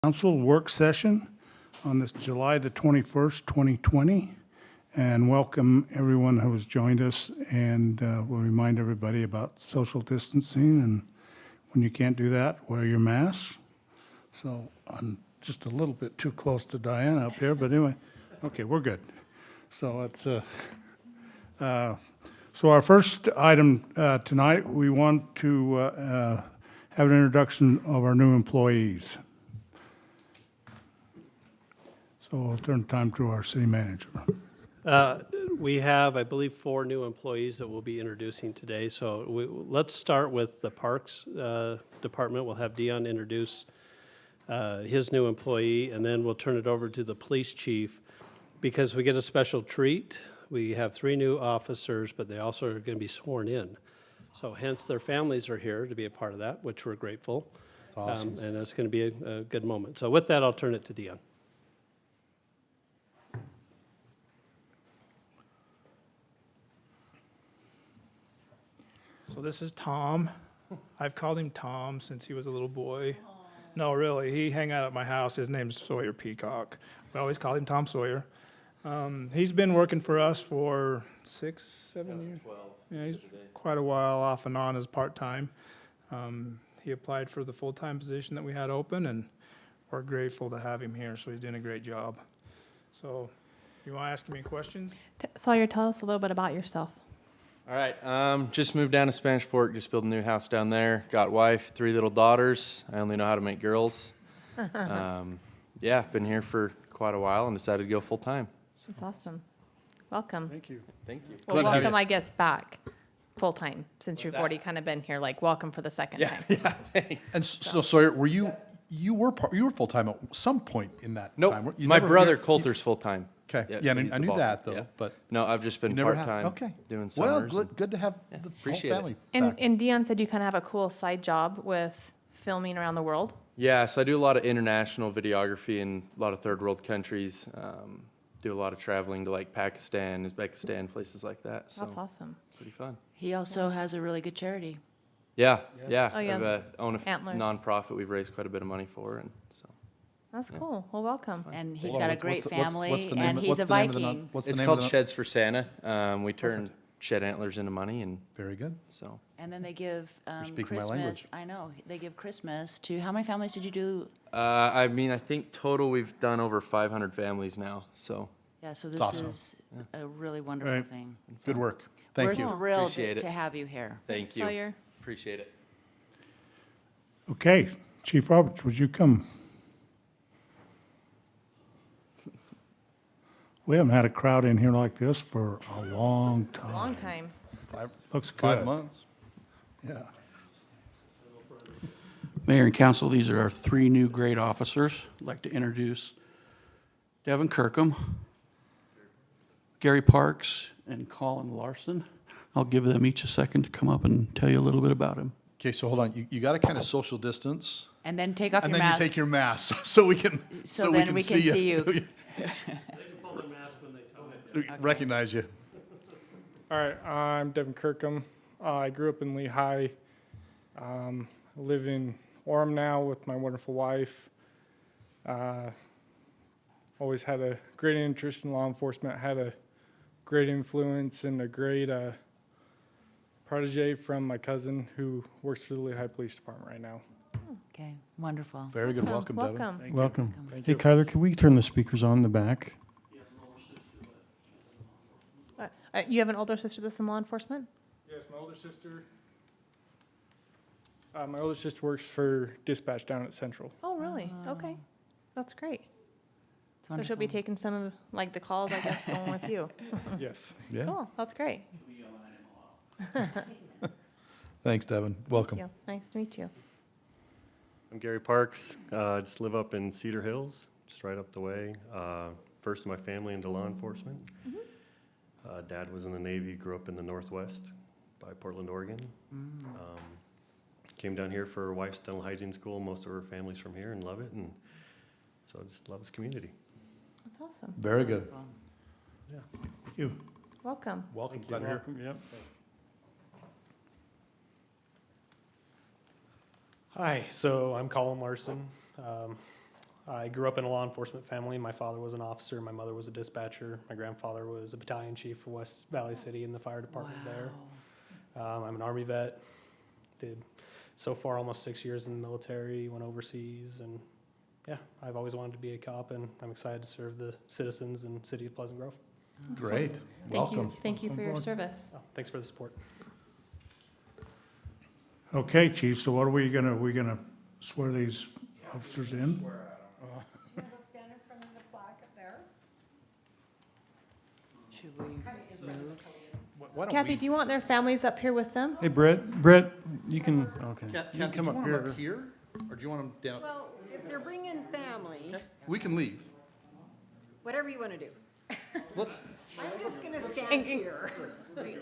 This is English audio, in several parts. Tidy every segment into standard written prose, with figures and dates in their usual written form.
Council work session on this July the 21st, 2020, and welcome everyone who has joined us, and we'll remind everybody about social distancing, and when you can't do that, wear your mask. So I'm just a little bit too close to Diana up here, but anyway, okay, we're good. So it's so our first item tonight, we want to have an introduction of our new employees. So I'll turn time to our city manager. We have, I believe, 4 new employees that we'll be introducing today. So let's start with the Parks Department. We'll have Dion introduce his new employee, and then we'll turn it over to the police chief because we get a special treat. We have 3 new officers, but they also are going to be sworn in. So hence their families are here to be a part of that, which we're grateful. That's awesome. And it's going to be a good moment. So with that, I'll turn it to Dion. So this is Tom. I've called him Tom since he was a little boy. No, really, he hang out at my house. His name's Sawyer Peacock. We always call him Tom Sawyer. He's been working for us for 6, 7 years. 12. Yeah, he's quite a while off and on as part-time. He applied for the full-time position that we had open, and we're grateful to have him here, so he's doing a great job. So, you want to ask me questions? Sawyer, tell us a little bit about yourself. All right, just moved down to Spanish Fork, just built a new house down there. Got wife, 3 little daughters. I only know how to make girls. Yeah, been here for quite a while and decided to go full time. That's awesome. Welcome. Thank you. Thank you. Well, Glad to have welcome, you. I guess, back full-time, since you've that? already kind of been here, like, welcome for the second time. Yeah, thanks. And so Sawyer, were you were full time at some point in that Nope, time? You my never- brother you- Coulter's full time. Okay, Yeah, yeah, so I he's I the knew ball. that though, Yeah. but No, I've just you been never part time okay. doing Well, summers. good to have Yeah, the whole appreciate it. family And, back. and Dion said you kind of have a cool side job with filming around the world. Yeah, so I do a lot of international videography in a lot of third world countries. Do a lot of traveling to like Pakistan, Uzbekistan, places like that. So That's awesome. it's pretty fun. He also has a really good charity. Yeah. Oh, yeah. I own a Antlers. nonprofit we've raised quite a bit of money for, and so. That's cool. Well, welcome. And he's Well, got a what's great the- what's- family, what's the name and of- he's what's a the name of the Viking. what's the It's name called of the Sheds for Santa. We turn shed antlers into money, and Very good. so. And then they give speaking my Christmas. language. I know they give Christmas to how many families did you do? I mean, I think total we've done over 500 families now. So Yeah, so this awesome. is a really wonderful Right. thing. Good work. Thank We're you. thrilled Appreciate it. to have you here. thank you. Sawyer. Appreciate it. Okay, Chief Roberts, would you come? We haven't had a crowd in here like this for a long time. Long time. Looks good. 5 months. Yeah. Mayor and council, these are our 3 new great officers. I'd like to introduce Devin Kirkham, Gary Parks, and Colin Larson. I'll give them each a second to come up and tell you a little bit about him. Okay, so hold on. You got to kind of social distance, And then take off and your then mask. you take your mask so we can So then we can see you. Recognize you. All right, I'm Devin Kirkham. I grew up in Lehigh. Live in Orem now with my wonderful wife. Always had a great interest in law enforcement. Had a great influence and a great protege from my cousin who works for the Lehigh Police Department right now. Okay, wonderful. Very good. Welcome, Devin. Welcome. Welcome. Thank Hey, you. Kyler, can we turn the speakers on in the back? What? You have an older sister that's in law enforcement? Yes, my older sister. My older sister works for dispatch down at Central. Oh, really? Okay. That's great. It's So she'll be wonderful. taking some of, like, the calls, I guess, going with you. Yes. Yeah. Cool. That's great. Thanks, Devin. Welcome. Thank you. Nice to meet you. I'm Gary Parks. I just live up in Cedar Hills, just right up the way. First in my family into law enforcement. Dad was in the Navy, grew up in the Northwest by Portland, Oregon. Came down here for wife's dental hygiene school. Most of her family's from here and love it, and so I just love this community. That's awesome. Very good. You. Welcome. Welcome. Glad you're here. Yep. Hi, so I'm Colin Larson. I grew up in a law enforcement family. My father was an officer. My mother was a dispatcher. My grandfather was a battalion chief for West Valley City in the fire department there. I'm an Army vet. Did so far almost 6 years in the military, went overseas, and yeah, I've always wanted to be a cop, and I'm excited to serve the citizens in the city of Pleasant Grove. Great. Thank you, Welcome. thank you for your service. Thanks for the support. Okay, Chief, so what are we gonna swear these officers in? Stand in front of the flag up there. Should we move? Why don't Kathy, we- do you want their families up here with them? Hey, Brett, you can, okay. You Kathy, can do you come up want them here. up here, or do you want them down? Well, if they're bringing family, We can leave. whatever you want to do. Let's, I'm just going to stand here. We can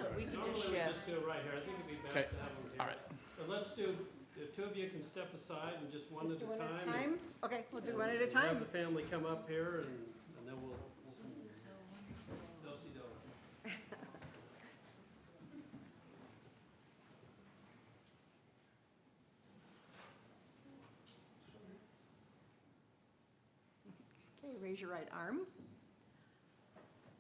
just shift. Just do it right here. I think it'd be best to Okay. have them here. All right. But let's do, the two of you can step aside and just one at Do a one at a time. time? Okay, we'll do one at a Have time. the family come up here and then we'll. Do-si-do. Okay, raise your right arm.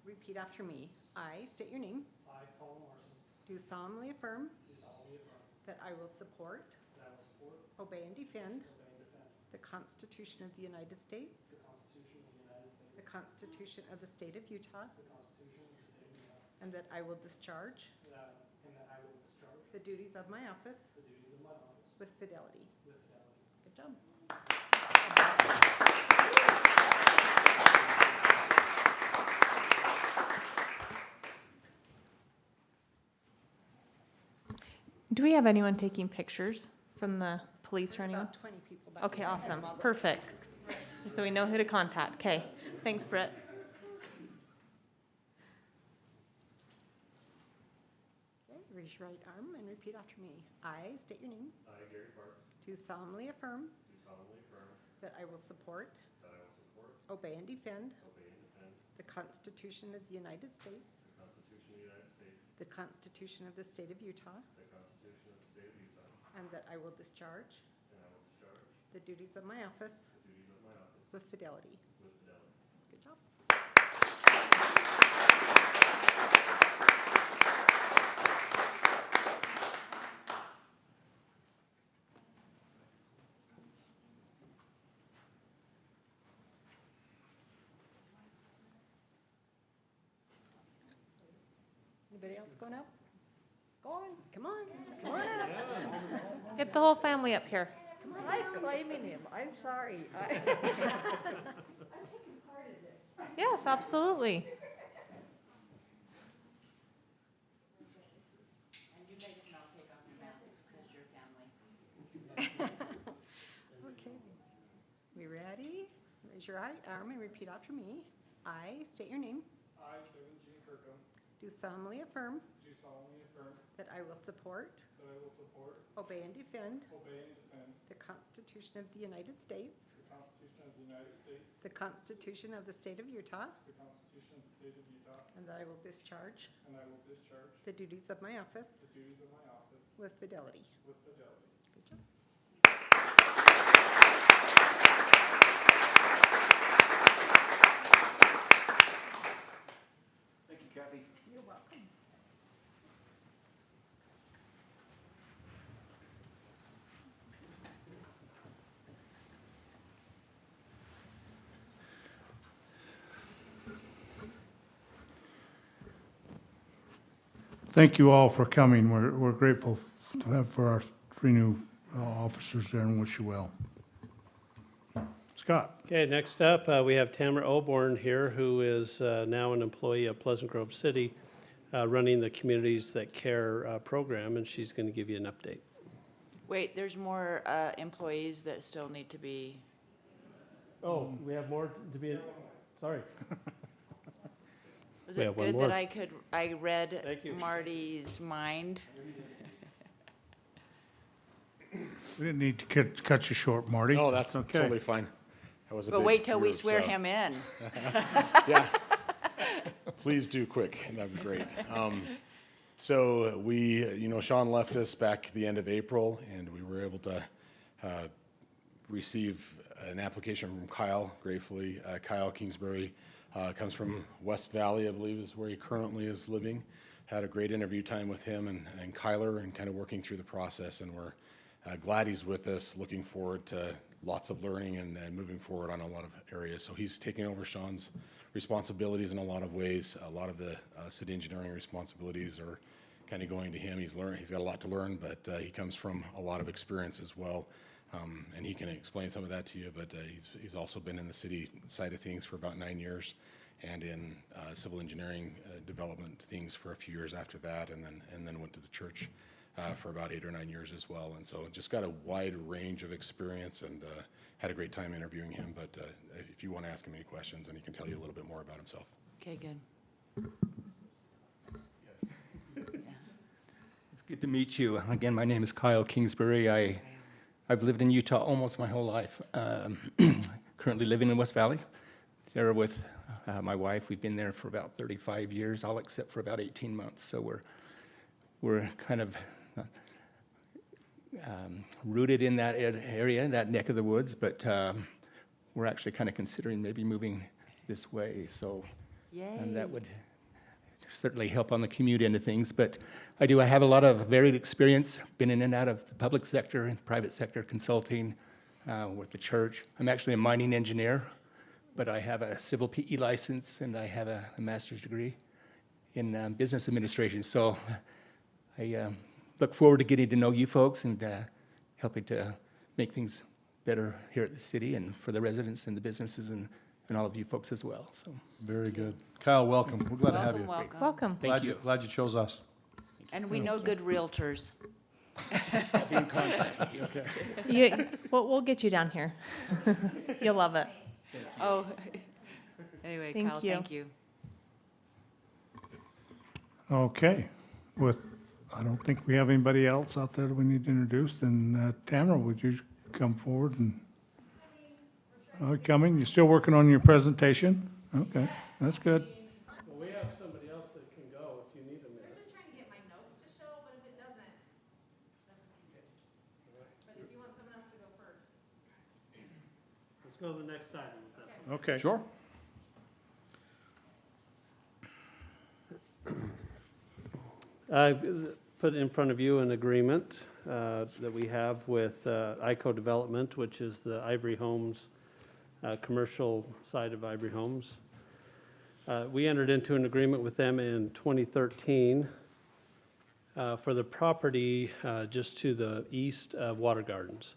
Repeat after me. I state your name. I, Paul Morrison, Do solemnly affirm do solemnly affirm that I will support, that I will support, obey, and defend obey, and defend the Constitution of the United States, the Constitution of the United States, the Constitution of the State of Utah, the Constitution of the State of Utah, and that I will discharge and that I will discharge the duties of my office the duties of my office with fidelity. with fidelity. Good job. Do we have anyone taking pictures from the police or There's anyone? about 20 people back Okay, there. awesome, perfect. Just so we know who to contact. Okay, thanks, Brett. Okay, raise your right arm and repeat after me. I state your name. I, Gary Parks, Do solemnly affirm do solemnly affirm that I will support, that I will support, obey, and defend obey, and defend the Constitution of the United States, the Constitution of the United States, the Constitution of the State of Utah, the Constitution of the State of Utah, and that I will discharge and I will discharge the duties of my office the duties of my office with fidelity. with fidelity. Good job. Anybody else going up? Go on, come on, come on up. Get the whole family up here. I'm claiming him, I'm sorry. Yes, absolutely. And you guys can all take off your masks because you're family. Okay. We ready? Raise your right arm and repeat after me. I state your name. I, Kevin G. Kirkham, Do solemnly affirm do solemnly affirm that I will support, that I will support, obey, and defend obey, and defend the Constitution of the United States, the Constitution of the United States, the Constitution of the State of Utah, the Constitution of the State of Utah, and that I will discharge and I will discharge the duties of my office the duties of my office with fidelity. with fidelity. Good job. Thank you, Kathy. You're welcome. Thank you all for coming. We're grateful to have for our three new officers there and wish you well. Scott? Okay, next up, we have Tamara Oborn here, who is now an employee of Pleasant Grove City, running the Communities That Care program, and she's going to give you an update. Wait, there's more employees that still need to be, Oh, we have more to be, sorry. was We it have one good more. that I read Thank you. Marty's mind? We didn't need to cut you short, Marty. No, that's okay. totally fine. That was a But big wait till we group, swear so- him in. Yeah. Please do quick. That'd be great. So we, Sean left us back the end of April, and we were able to receive an application from Kyle, gratefully. Kyle Kingsbury comes from West Valley, I believe is where he currently is living. Had a great interview time with him and Kyler and kind of working through the process, and we're glad he's with us, looking forward to lots of learning and moving forward on a lot of areas. So he's taking over Sean's responsibilities in a lot of ways. A lot of the city engineering responsibilities are kind of going to him. He's got a lot to learn, but he comes from a lot of experience as well. And he can explain some of that to you, but he's also been in the city side of things for about 9 years, and in civil engineering development things for a few years after that, and then went to the church for about 8 or 9 years as well. And so just got a wide range of experience, and had a great time interviewing him. But if you want to ask him any questions, and he can tell you a little bit more about himself. Okay, good. It's good to meet you. Again, my name is Kyle Kingsbury. I've lived in Utah almost my whole life. Currently living in West Valley. There with my wife. We've been there for about 35 years, all except for about 18 months. So we're kind of rooted in that area, that neck of the woods, but we're actually kind of considering maybe moving this way. So that would certainly help on the commute end of things. But I have a lot of varied experience, been in and out of the public sector and private sector consulting with the church. I'm actually a mining engineer, but I have a civil PE license and I have a master's degree in business administration. So I look forward to getting to know you folks and helping to make things better here at the city and for the residents and the businesses and all of you folks as well. So Very good. Kyle, welcome. We're glad to have you. Welcome. Welcome. Glad you chose us. And we know good realtors. I'll be in contact with you, okay? We'll get you down here. You'll love it. Oh, anyway, Thank Kyle, you. thank you. Okay, I don't think we have anybody else out there that we need to introduce, then Tamara, would you come forward and? Coming, you're still working on your presentation? Okay, that's good. Well, we have somebody else that can go if you need a minute. Just trying to get my notes to show, but if it doesn't, that's okay. But if you want someone else to go first. Let's go to the next item. if that's Okay. Sure. I put in front of you an agreement that we have with ICO Development, which is the Ivory Homes, commercial side of Ivory Homes. We entered into an agreement with them in 2013 for the property just to the east of Water Gardens.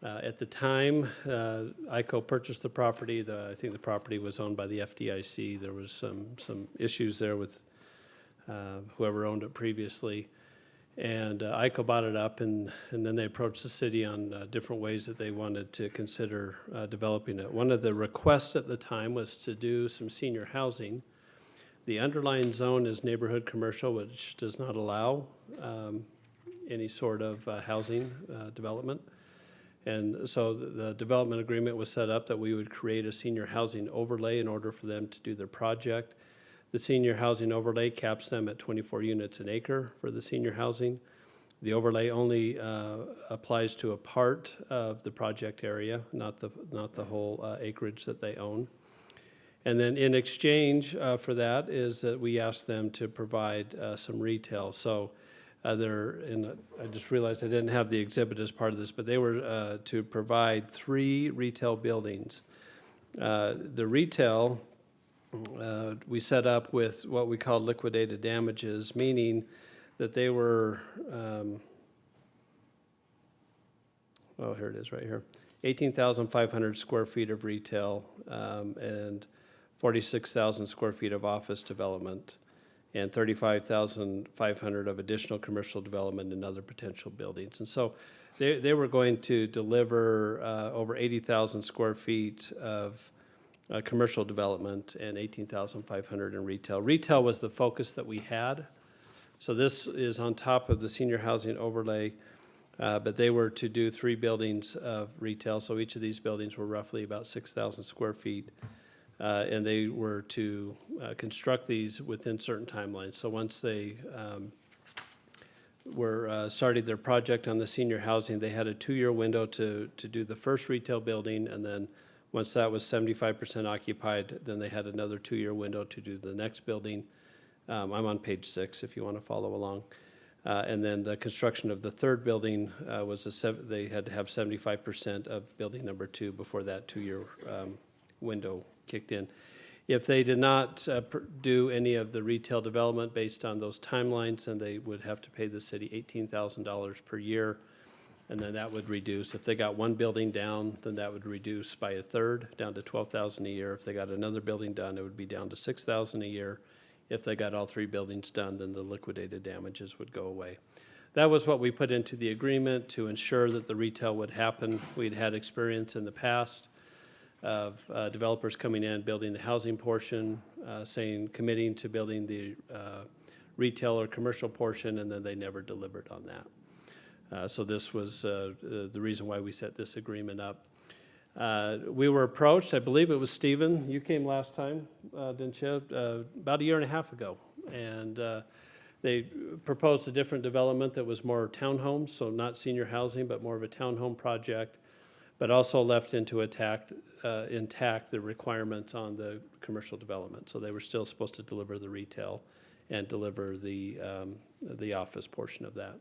At the time, ICO purchased the property. I think the property was owned by the FDIC. There was some issues there with whoever owned it previously. And ICO bought it up, and then they approached the city on different ways that they wanted to consider developing it. One of the requests at the time was to do some senior housing. The underlying zone is neighborhood commercial, which does not allow any sort of housing development. And so the development agreement was set up that we would create a senior housing overlay in order for them to do their project. The senior housing overlay caps them at 24 units an acre for the senior housing. The overlay only applies to a part of the project area, not the whole acreage that they own. And then in exchange for that is that we ask them to provide some retail. So I just realized I didn't have the exhibit as part of this, but they were to provide 3 retail buildings. The retail we set up with what we call liquidated damages, meaning that they were, here it is right here, 18,500 square feet of retail and 46,000 square feet of office development and 35,500 of additional commercial development and other potential buildings. And so they were going to deliver over 80,000 square feet of commercial development and 18,500 in retail. Retail was the focus that we had. So this is on top of the senior housing overlay, but they were to do 3 buildings of retail. So each of these buildings were roughly about 6,000 square feet. And they were to construct these within certain timelines. So once they were starting their project on the senior housing, they had a 2-year window to do the first retail building, and then once that was 75% occupied, then they had another 2-year window to do the next building. I'm on page 6 if you want to follow along. And then the construction of the third building they had to have 75% of building number 2 before that 2-year window kicked in. If they did not do any of the retail development based on those timelines, then they would have to pay the city $18,000 per year, and then that would reduce. If they got one building down, then that would reduce by a third, down to $12,000 a year. If they got another building done, it would be down to $6,000 a year. If they got all 3 buildings done, then the liquidated damages would go away. That was what we put into the agreement to ensure that the retail would happen. We'd had experience in the past of developers coming in, building the housing portion, committing to building the retail or commercial portion, and then they never delivered on that. So this was the reason why we set this agreement up. We were approached, I believe it was Stephen, you came last time, didn't you? About a year and a half ago. And they proposed a different development that was more townhomes, so not senior housing, but more of a townhome project, but also left intact the requirements on the commercial development. So they were still supposed to deliver the retail and deliver the office portion of that.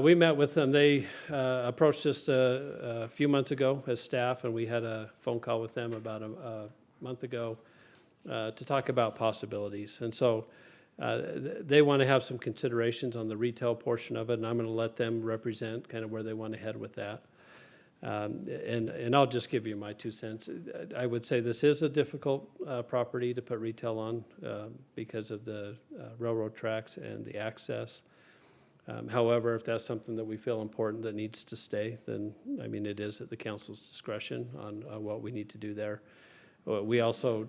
We met with them. They approached us a few months ago as staff, and we had a phone call with them about a month ago to talk about possibilities. And so they want to have some considerations on the retail portion of it, and I'm going to let them represent kind of where they want to head with that. And I'll just give you my 2 cents. I would say this is a difficult property to put retail on because of the railroad tracks and the access. However, if that's something that we feel important that needs to stay, then, I mean, it is at the council's discretion on what we need to do there. We also,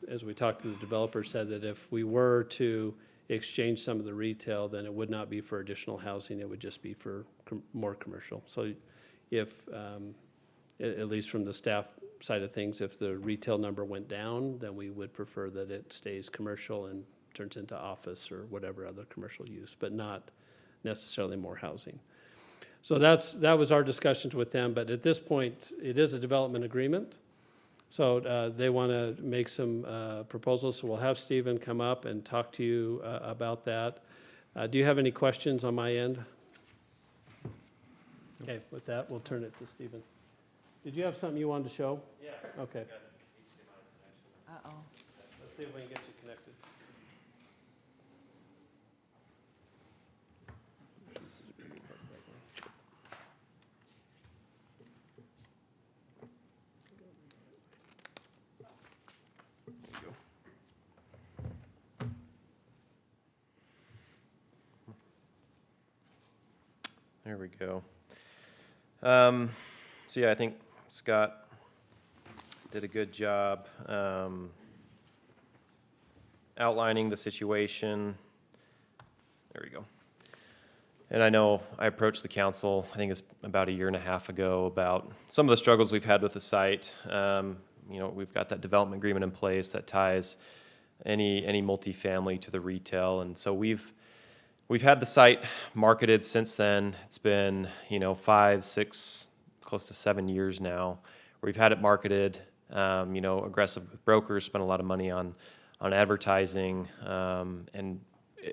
as we talked to the developer, said that if we were to exchange some of the retail, then it would not be for additional housing, it would just be for more commercial. So if, at least from the staff side of things, if the retail number went down, then we would prefer that it stays commercial and turns into office or whatever other commercial use, but not necessarily more housing. So that was our discussions with them, but at this point, it is a development agreement. So they want to make some proposals, so we'll have Stephen come up and talk to you about that. Do you have any questions on my end? Okay, with that, we'll turn it to Stephen. Did you have something you wanted to show? Yeah. Okay. Uh-oh. Let's see if we can get you connected. There we go. So yeah, I think Scott did a good job outlining the situation. There we go. And I know I approached the council, I think it's about a year and a half ago, about some of the struggles we've had with the site. We've got that development agreement in place that ties any multifamily to the retail, and so we've had the site marketed since then. It's been 5, 6, close to 7 years now. We've had it marketed. Aggressive brokers spent a lot of money on advertising, and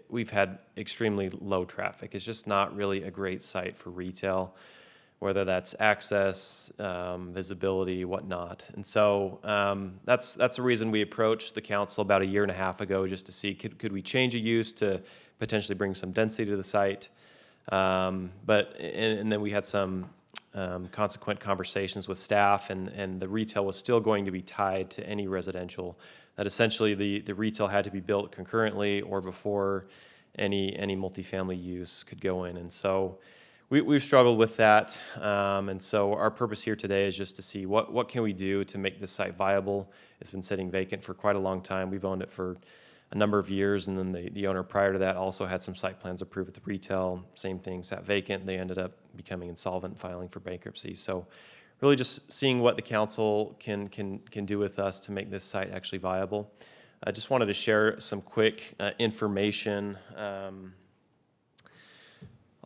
we've had extremely low traffic. It's just not really a great site for retail, whether that's access, visibility, whatnot. And so that's the reason we approached the council about a year and a half ago, just to see could we change a use to potentially bring some density to the site. And then we had some consequent conversations with staff, and the retail was still going to be tied to any residential. That essentially the retail had to be built concurrently or before any multifamily use could go in. And so we've struggled with that. And so our purpose here today is just to see what can we do to make this site viable. It's been sitting vacant for quite a long time. We've owned it for a number of years, and then the owner prior to that also had some site plans approved with the retail. Same thing, sat vacant. They ended up becoming insolvent and filing for bankruptcy. So really just seeing what the council can do with us to make this site actually viable. I just wanted to share some quick information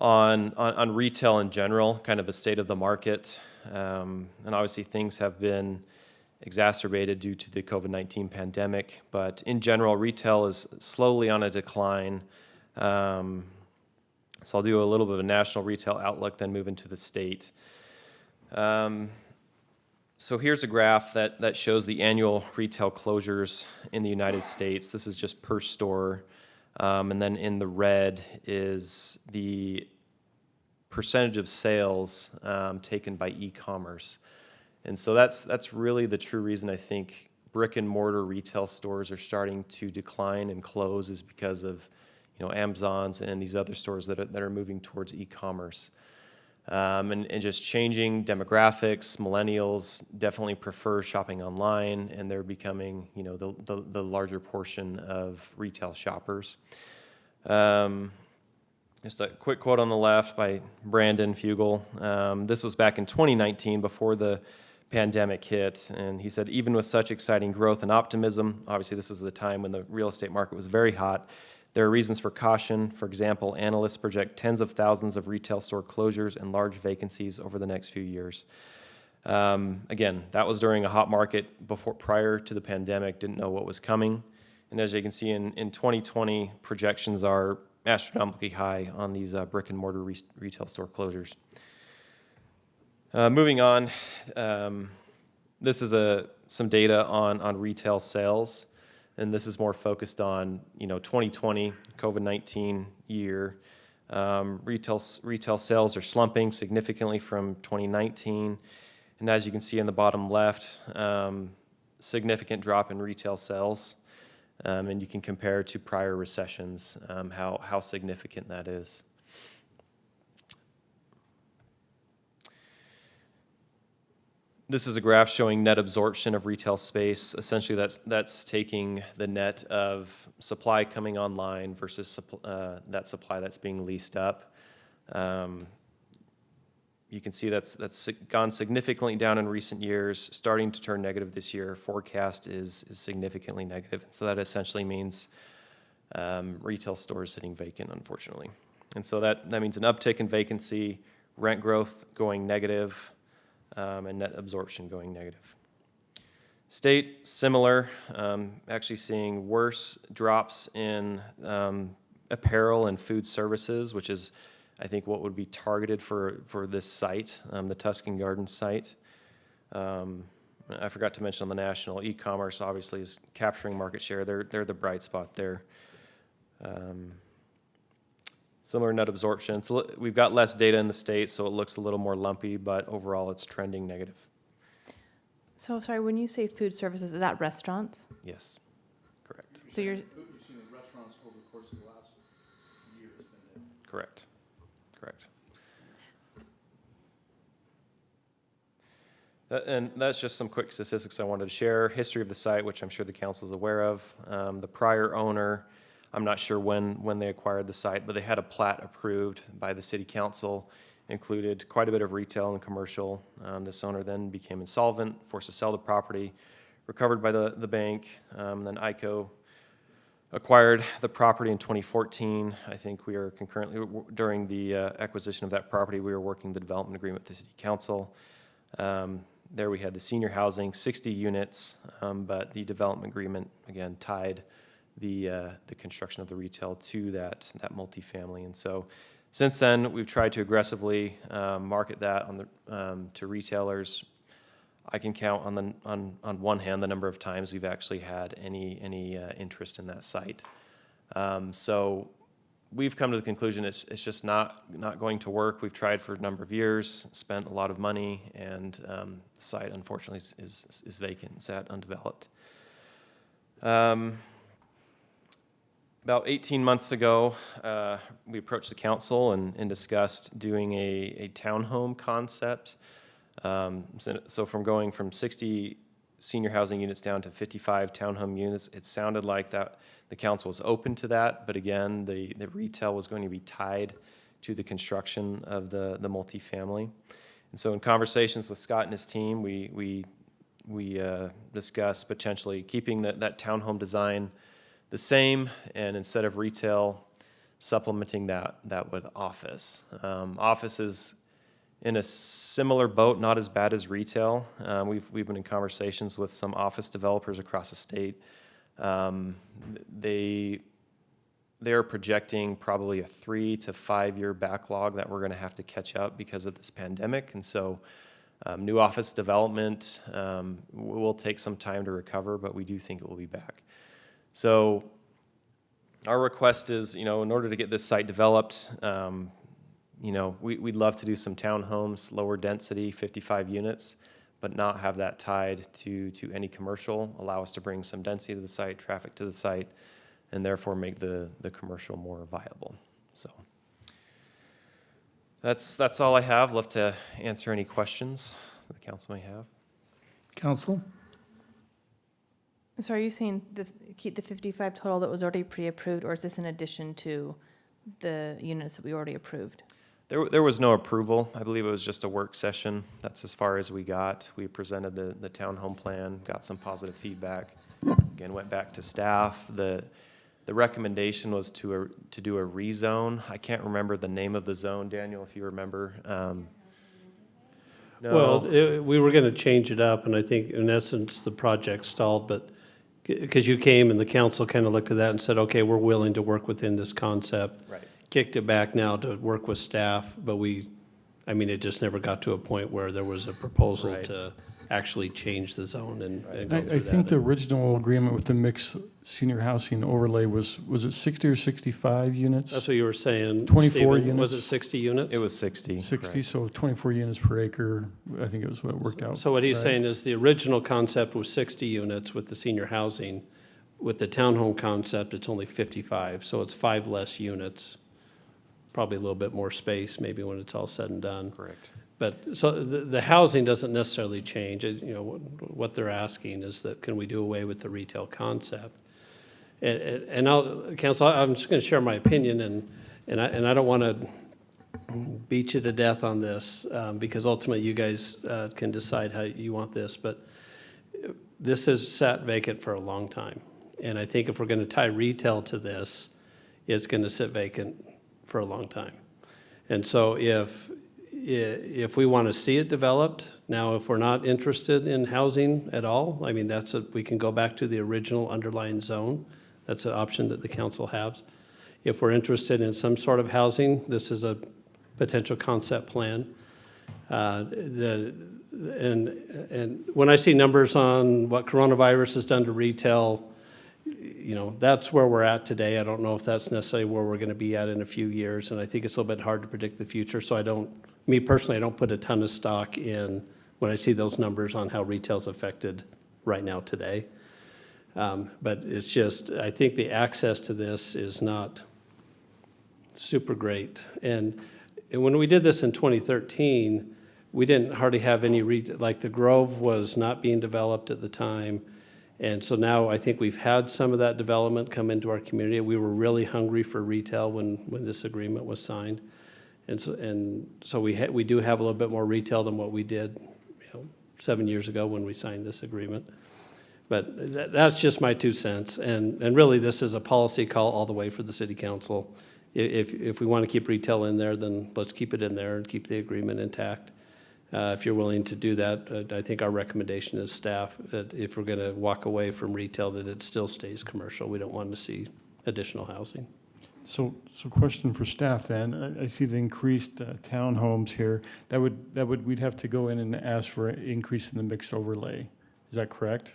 on retail in general, kind of a state of the market. And obviously things have been exacerbated due to the COVID-19 pandemic, but in general, retail is slowly on a decline. So I'll do a little bit of a national retail outlook, then move into the state. So here's a graph that shows the annual retail closures in the United States. This is just per store. And then in the red is the percentage of sales taken by e-commerce. And so that's really the true reason I think brick and mortar retail stores are starting to decline and close, is because of, you know, Amazon's and these other stores that are moving towards e-commerce. And just changing demographics. Millennials definitely prefer shopping online, and they're becoming, you know, the larger portion of retail shoppers. Just a quick quote on the left by Brandon Fugel. This was back in 2019, before the pandemic hit, and he said, even with such exciting growth and optimism, obviously this was the time when the real estate market was very hot, there are reasons for caution. For example, analysts project tens of thousands of retail store closures and large vacancies over the next few years. Again, that was during a hot market prior to the pandemic, didn't know what was coming. And as you can see in 2020, projections are astronomically high on these brick and mortar retail store closures. Moving on, this is some data on retail sales, and this is more focused on, you know, 2020, COVID-19 year. Retail sales are slumping significantly from 2019, and as you can see in the bottom left, significant drop in retail sales, and you can compare to prior recessions how significant that is. This is a graph showing net absorption of retail space. Essentially, that's taking the net of supply coming online versus that supply that's being leased up. You can see that's gone significantly down in recent years, starting to turn negative this year. Forecast is significantly negative. So that essentially means retail stores sitting vacant, unfortunately. And so that means an uptick in vacancy, rent growth going negative, and net absorption going negative. State, similar, actually seeing worse drops in apparel and food services, which is, I think, what would be targeted for this site, the Tuscan Gardens site. I forgot to mention on the national, e-commerce obviously is capturing market share. They're the bright spot there. Similar net absorption. So we've got less data in the state, so it looks a little more lumpy, but overall it's trending negative. So sorry, when you say food services, is that restaurants? Yes, correct. So you're You've seen the restaurants over the course of the last year has been correct. And that's just some quick statistics I wanted to share. History of the site, which I'm sure the council is aware of. The prior owner, I'm not sure when they acquired the site, but they had a plat approved by the city council, included quite a bit of retail and commercial. This owner then became insolvent, forced to sell the property, recovered by the bank. Then ICO acquired the property in 2014. I think we are concurrently, during the acquisition of that property, we were working the development agreement with the city council. There we had the senior housing, 60 units, but the development agreement, again, tied the construction of the retail to that multifamily. And so since then, we've tried to aggressively market that to retailers. I can count on one hand the number of times we've actually had any interest in that site. So we've come to the conclusion it's just not going to work. We've tried for a number of years, spent a lot of money, and the site unfortunately is vacant, sat undeveloped. About 18 months ago, we approached the council and discussed doing a townhome concept. So from going from 60 senior housing units down to 55 townhome units, it sounded like that the council was open to that, but again, the retail was going to be tied to the construction of the multifamily. And so in conversations with Scott and his team, we discussed potentially keeping that townhome design the same, and instead of retail, supplementing that with office. Office is in a similar boat, not as bad as retail. We've been in conversations with some office developers across the state. They're projecting probably a 3 to 5 year backlog that we're going to have to catch up because of this pandemic. And so new office development will take some time to recover, but we do think it will be back. So our request is, in order to get this site developed, we'd love to do some townhomes, lower density, 55 units, but not have that tied to any commercial, allow us to bring some density to the site, traffic to the site, and therefore make the commercial more viable. So that's all I have. Love to answer any questions the council may have. Council? So are you saying keep the 55 total that was already pre-approved, or is this in addition to the units that we already approved? There was no approval. I believe it was just a work session. That's as far as we got. We presented the townhome plan, got some positive feedback. Again, went back to staff. The recommendation was to do a rezone. I can't remember the name of the zone, Daniel, if you remember. No. Well, we were going to change it up, and I think in essence the project stalled, but because you came and the council kind of looked at that and said, okay, we're willing to work within this concept. Right. Kicked it back now to work with staff, but it just never got to a point where there was a proposal Right. to actually change the zone and go I through think that. the original agreement with the mixed senior housing overlay was it 60 or 65 units? That's what you were saying. 24 Stephen. units? Was it 60 units? It was 60. 60, correct. so 24 units per acre, I think it was what worked out. So what he's right? saying is the original concept was 60 units with the senior housing. With the townhome concept, it's only 55, so it's 5 less units. Probably a little bit more space, maybe when it's all said and done. Correct. But, so the housing doesn't necessarily change. What they're asking is that, can we do away with the retail concept? And Council, I'm just gonna share my opinion, and I don't wanna beat you to death on this, because ultimately you guys can decide how you want this, but this has sat vacant for a long time. And I think if we're gonna tie retail to this, it's gonna sit vacant for a long time. And so if we want to see it developed, now if we're not interested in housing at all, we can go back to the original underlying zone. That's an option that the council has. If we're interested in some sort of housing, this is a potential concept plan. And when I see numbers on what coronavirus has done to retail, that's where we're at today. I don't know if that's necessarily where we're going to be at in a few years, and I think it's a little bit hard to predict the future. So me personally, I don't put a ton of stock in when I see those numbers on how retail's affected right now today. But it's just, I think the access to this is not super great. And when we did this in 2013, we didn't hardly have any, like the Grove was not being developed at the time. And so now I think we've had some of that development come into our community. We were really hungry for retail when this agreement was signed. And so we do have a little bit more retail than what we did 7 years ago when we signed this agreement. But that's just my 2 cents. And really, this is a policy call all the way for the city council. If we want to keep retail in there, then let's keep it in there and keep the agreement intact. If you're willing to do that, I think our recommendation is staff, that if we're going to walk away from retail, that it still stays commercial. We don't want to see additional housing. So question for staff then. I see the increased townhomes here. We'd have to go in and ask for an increase in the mixed overlay. Is that correct?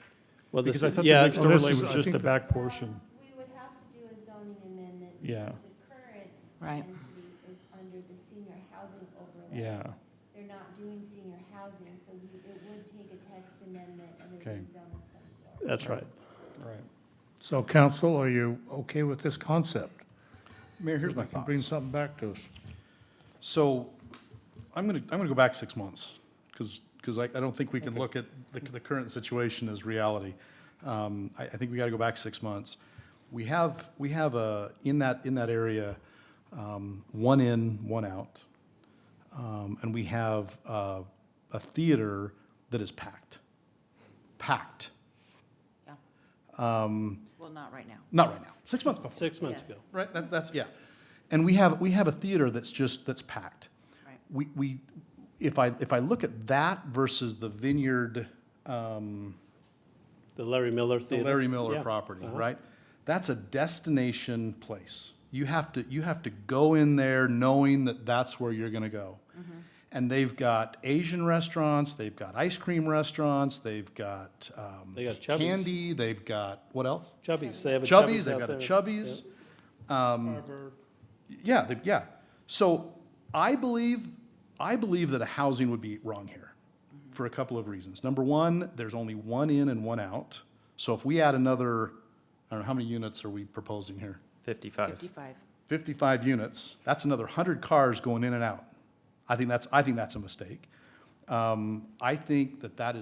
Well, Because I thought the mixed overlay was just the back portion. We would have to do a zoning amendment. Yeah. Because the current Right. density is under the senior housing overlay. Yeah. They're not doing senior housing, so it would take a text amendment and a Okay. rezone of some sort. That's right. Right. So council, are you okay with this concept? Mayor, here's my You can bring thoughts. something back to us. So I'm gonna go back 6 months, because I don't think we can look at the current situation as reality. I think we gotta go back 6 months. We have in that area, 1 in, 1 out. And we have a theater that is packed. Packed. Well, not right now. Not right now, 6 months before. 6 months Yes. ago. Right, that's, yeah. And we have a theater that's packed. Right. If I look at that versus the Vineyard, The Larry Miller the Theater. Larry Miller Yeah. property, Uh-huh. right? That's a destination place. You have to go in there knowing that that's where you're gonna go. And they've got Asian restaurants, they've got ice cream restaurants, they've got They got Chubby's. candy, they've got, what else? Chubby's, they have a Chubby's, Chubby's they've out got a there. Chubby's. Harbor. Yeah. So I believe that a housing would be wrong here for a couple of reasons. Number one, there's only one in and one out. So if we add another, I don't know, how many units are we proposing here? 55. 55. 55 units, that's another 100 cars going in and out. I think that's a mistake. I think that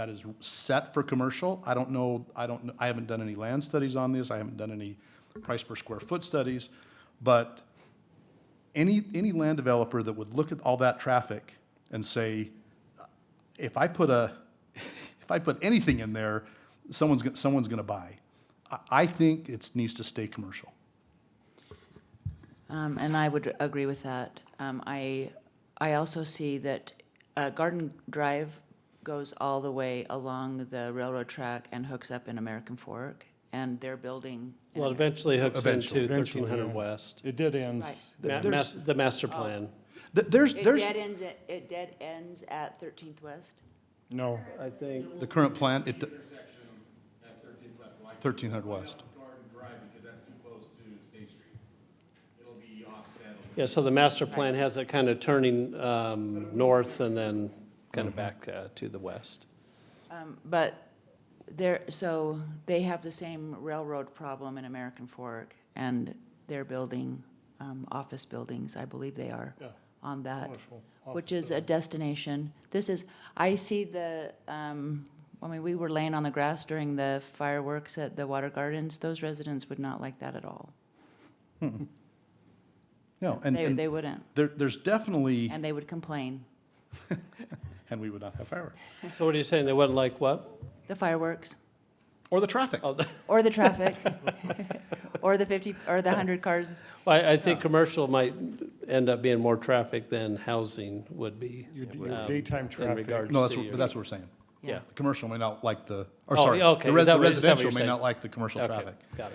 is set for commercial. I don't know, I haven't done any land studies on this, I haven't done any price per square foot studies, but any land developer that would look at all that traffic and say, if I put anything in there, someone's gonna buy. I think it needs to stay commercial. And I would agree with that. I also see that Garden Drive goes all the way along the railroad track and hooks up in American Fork, and they're building. Well, it eventually hooks Eventually. into Eventually, 1300 yeah. West. It dead ends. Right. The master plan. It There's, dead ends at 13th West. No, I think, the current plan, it, Intersection at 13th West. 1300 West. Garden Drive, because that's too close to State Street. It'll be offset. yeah, so the master plan has it kind of turning north and then kind of back to the west. But so they have the same railroad problem in American Fork, and they're building office buildings, I believe they are, Yeah. on that, Commercial which is a destination. I see we were laying on the grass during the fireworks at the Water Gardens. Those residents would not like that at all. No, They wouldn't, there's definitely, and they would complain. and we would not have fireworks. So what are you saying, they wouldn't like what? The fireworks, Or the traffic. Oh, or the traffic, or the 50, or the 100 cars. Well, I think commercial might end up being more traffic than housing would be. Your daytime In traffic. regards No, to your- that's what we're saying. Yeah. The commercial may not like the, Oh, sorry, okay. the Is that what you're residential may saying? not like the commercial Okay, traffic. got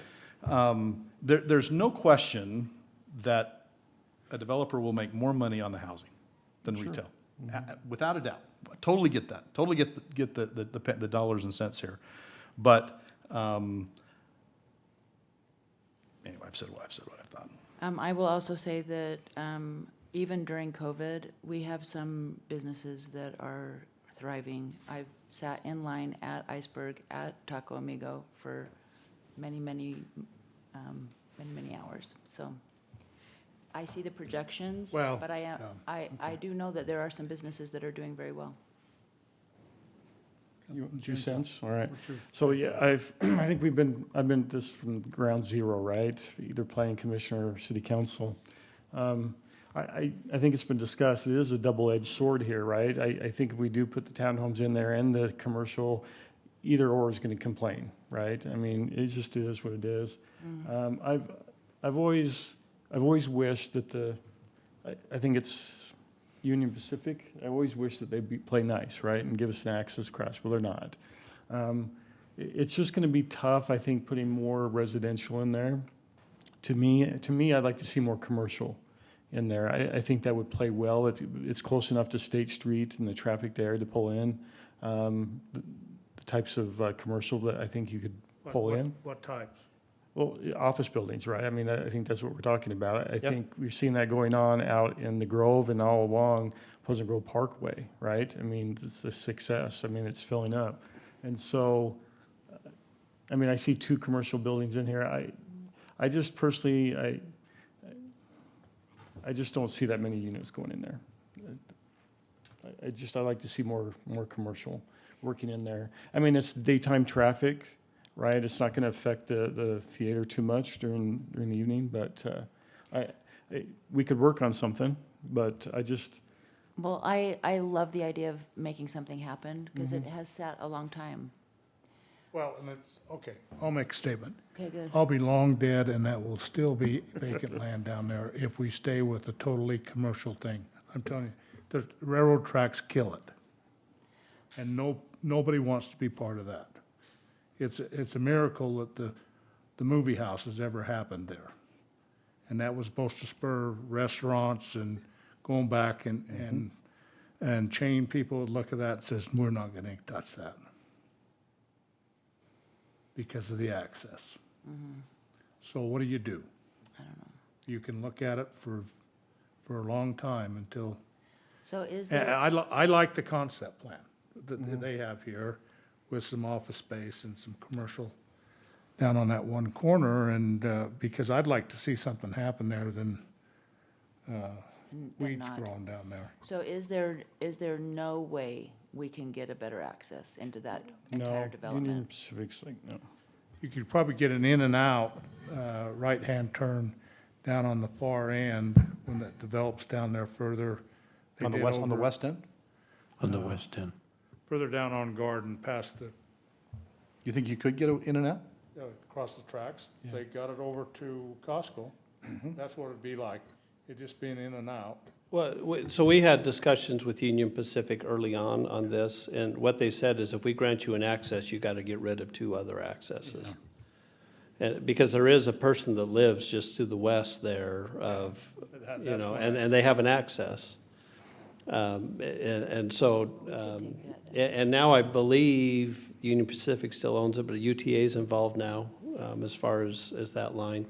it. There's no question that a developer will make more money on the housing than retail, without a doubt. Totally get that. Totally get the dollars and cents here, but anyway, I've said what I've thought. I will also say that even during COVID, we have some businesses that are thriving. I've sat in line at Iceberg, at Taco Amigo for many hours. So I see the projections, Well, but I do know that there are some businesses that are doing very well. You, 2 cents, all right. So, yeah, I think I've been at this from ground zero, right? Either planning commission or city council. I think it's been discussed, it is a double-edged sword here, right? I think if we do put the townhomes in there and the commercial, either or is gonna complain, right? I mean, it just is what it is. I've always wished that I think it's Union Pacific, I always wish that they'd play nice, right, and give us an access cross, well, they're not. It's just gonna be tough, I think, putting more residential in there. To me, I'd like to see more commercial in there. I think that would play well. It's close enough to State Street and the traffic there to pull in. The types of commercial that I think you could pull in. What types? Well, office buildings, right? I mean, I think that's what we're talking about. I think we've seen that going on out in the Grove and all along Pleasant Grove Parkway, right? I mean, it's a success. I mean, it's filling up. And so, I mean, I see 2 commercial buildings in here. I just personally, I just don't see that many units going in there. I like to see more commercial working in there. I mean, it's daytime traffic, right? It's not going to affect the theater too much during the evening, but we could work on something, but I just. Well, I love the idea of making something happen because it has sat a long time. Well, and it's, okay, I'll make a statement. Okay, good. I'll be long dead, and that will still be vacant land down there if we stay with a totally commercial thing. I'm telling you, the railroad tracks kill it. And nobody wants to be part of that. It's a miracle that the movie house has ever happened there. And that was supposed to spur restaurants and going back and chain people would look at that and says, we're not gonna touch that. Because of the access. So what do? I don't know. You can look at it for a long time until, So is and there, I like the concept plan that they have here with some office space and some commercial down on that one corner, and, because I'd like to see something happen there than, weeds not- growing down there. so is there no way we can get a better access into that entire No, Union development? Pacific's like, no. You could probably get an in and out, right-hand turn down on the far end when that develops down there further. They On the did west, on the over- west end? On the west end. Further down on Garden, past the, You think you could get in and out? across the tracks. They got it over to Costco. That's what it'd be like. It'd just be an in and out. Well, so we had discussions with Union Pacific early on this, and what they said is if we grant you an access, you got to get rid of 2 other accesses. And because there is a person that lives just to the west there of, you know, and they have an access. And so, and now I believe Union Pacific still owns it, but UTA is involved now, as far as that line.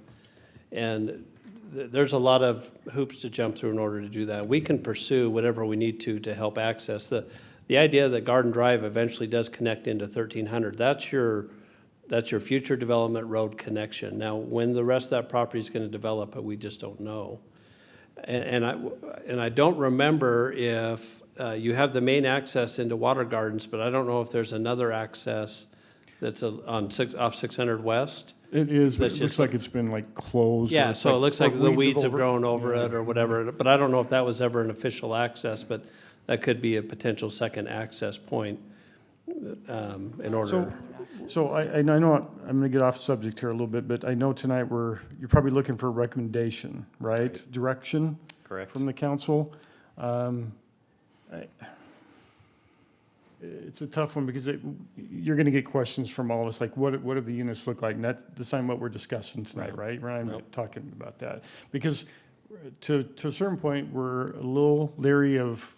And there's a lot of hoops to jump through in order to do that. We can pursue whatever we need to help access. The idea that Garden Drive eventually does connect into 1300, that's your future development road connection. Now, when the rest of that property is going to develop, we just don't know. And I don't remember if you have the main access into Water Gardens, but I don't know if there's another access that's off 600 West. It is, but That's it looks just- like it's been like closed. or Yeah, it's so it looks like the weeds have over- grown over Yeah. it or whatever, but I don't know if that was ever an official access, but that could be a potential second access point in order. So I know, I'm gonna get off subject here a little bit, but I know tonight you're probably looking for a recommendation, right? Direction Correct. from the council. It's a tough one because you're gonna get questions from all of us, like what do the units look like? And that's the same what we're discussing tonight, right? Ryan, we're talking about that. Because to a certain point, we're a little leery of,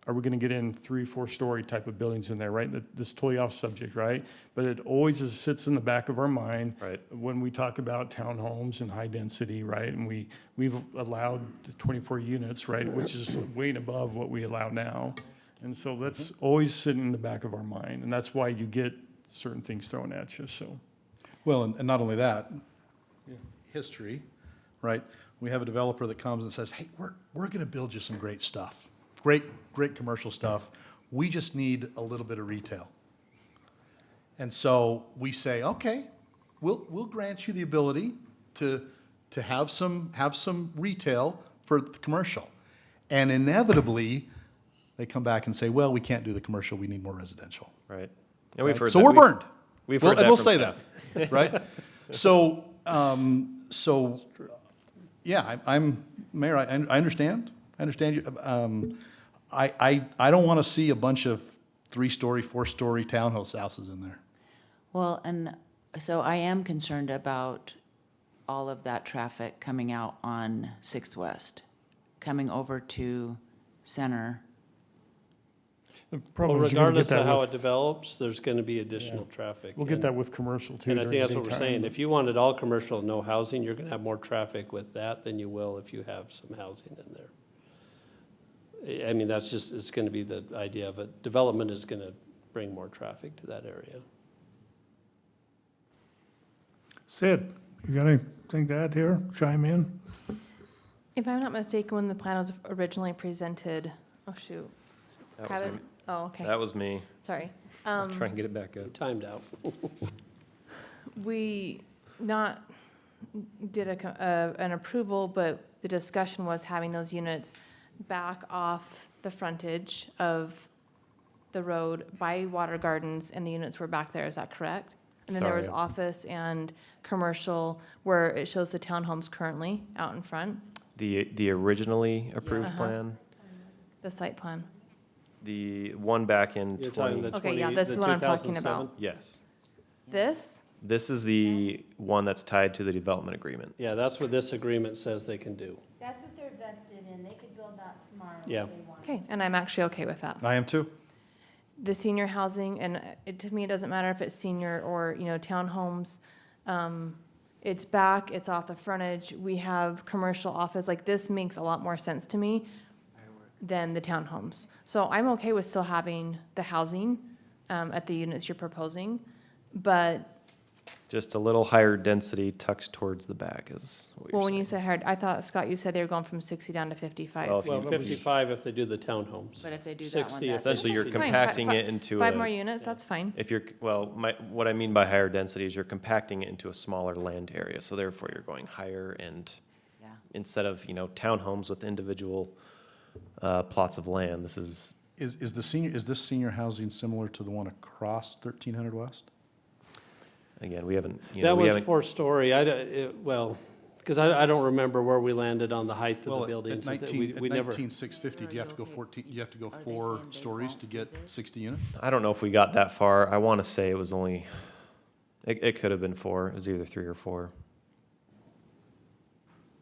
are we gonna get in 3-4 story type of buildings in there, right? This is totally off subject, right? But it always sits in the back of our mind. Right. When we talk about townhomes and high density, right? And we've allowed the 24 units, right? Which is way above what we allow now. And so that's always sitting in the back of our mind. And that's why you get certain things thrown at you, so. Well, and not only that, history, right? We have a developer that comes and says, hey, we're gonna build you some great stuff. Great commercial stuff. We just need a little bit of retail. And so we say, okay, we'll grant you the ability to have some retail for the commercial. And inevitably, they come back and say, well, we can't do the commercial, we need more residential. Right. And we've heard So that. we're burned. We've We'll- heard that and we'll from say staff. that, right? So, yeah, Mayor, I understand. I understand you. I don't want to see a bunch of 3-story, 4-story townhouse houses in there. Well, and so I am concerned about all of that traffic coming out on 6th West, coming over to Center. The Well, problem is you're gonna get regardless of that how it with, develops, there's going to be additional traffic. we'll get And- that with commercial too. And I during think the that's what we're daytime. saying. If you wanted all commercial, no housing, you're gonna have more traffic with that than you will if you have some housing in there. I mean, that's just, it's gonna be the idea of it. Development is gonna bring more traffic to that area. Sid, you got anything to add here? Chime in? If I'm not mistaken, when the plan was originally presented, oh shoot. That was Travis- me. Oh, okay, That was me. sorry. Try and get it back up. Timed out. We did an approval, but the discussion was having those units back off the frontage of the road by Water Gardens, and the units were back there, is that correct? And then there was Sorry. office and commercial where it shows the townhomes currently out in front, The originally approved Uh-huh. plan, the site plan. the one back in You're talking 20, the Okay, yeah, 20 this the is what I'm talking 2007? about. yes. This? This is the one that's tied to the development agreement. Yeah, that's what this agreement says they can do. That's what they're vested in. They could build that tomorrow Yeah. if they want. Okay, and I'm actually okay with that. I am too. The senior housing, and to me, it doesn't matter if it's senior or, townhomes. It's back, it's off the frontage, we have commercial office, like this makes a lot more sense to me than the townhomes. So I'm okay with still having the housing, at the units you're proposing, but, Just a little higher density tucked towards the back is what well, you're when you saying. say hard, I thought, Scott, you said they were going from 60 down to 55. Well, if you- Well, 55 if they do the townhomes. But if they do that one, 60 that's. Essentially, you're That's fine. compacting it into Five more a, units, that's fine. if you're, well, what I mean by higher density is you're compacting it into a smaller land area, so therefore you're going higher and Yeah. instead of, townhomes with individual plots of land, this is, Is this senior housing similar to the one across 1300 West? again, we haven't, That we one's haven't, four-story, because I don't remember where we landed on the height of the Well, buildings. at We never. 19,650, do you have to go 14, you have to go 4 stories to get 60 units? I don't know if we got that far. I want to say it was only, it could have been 4. It was either 3 or 4.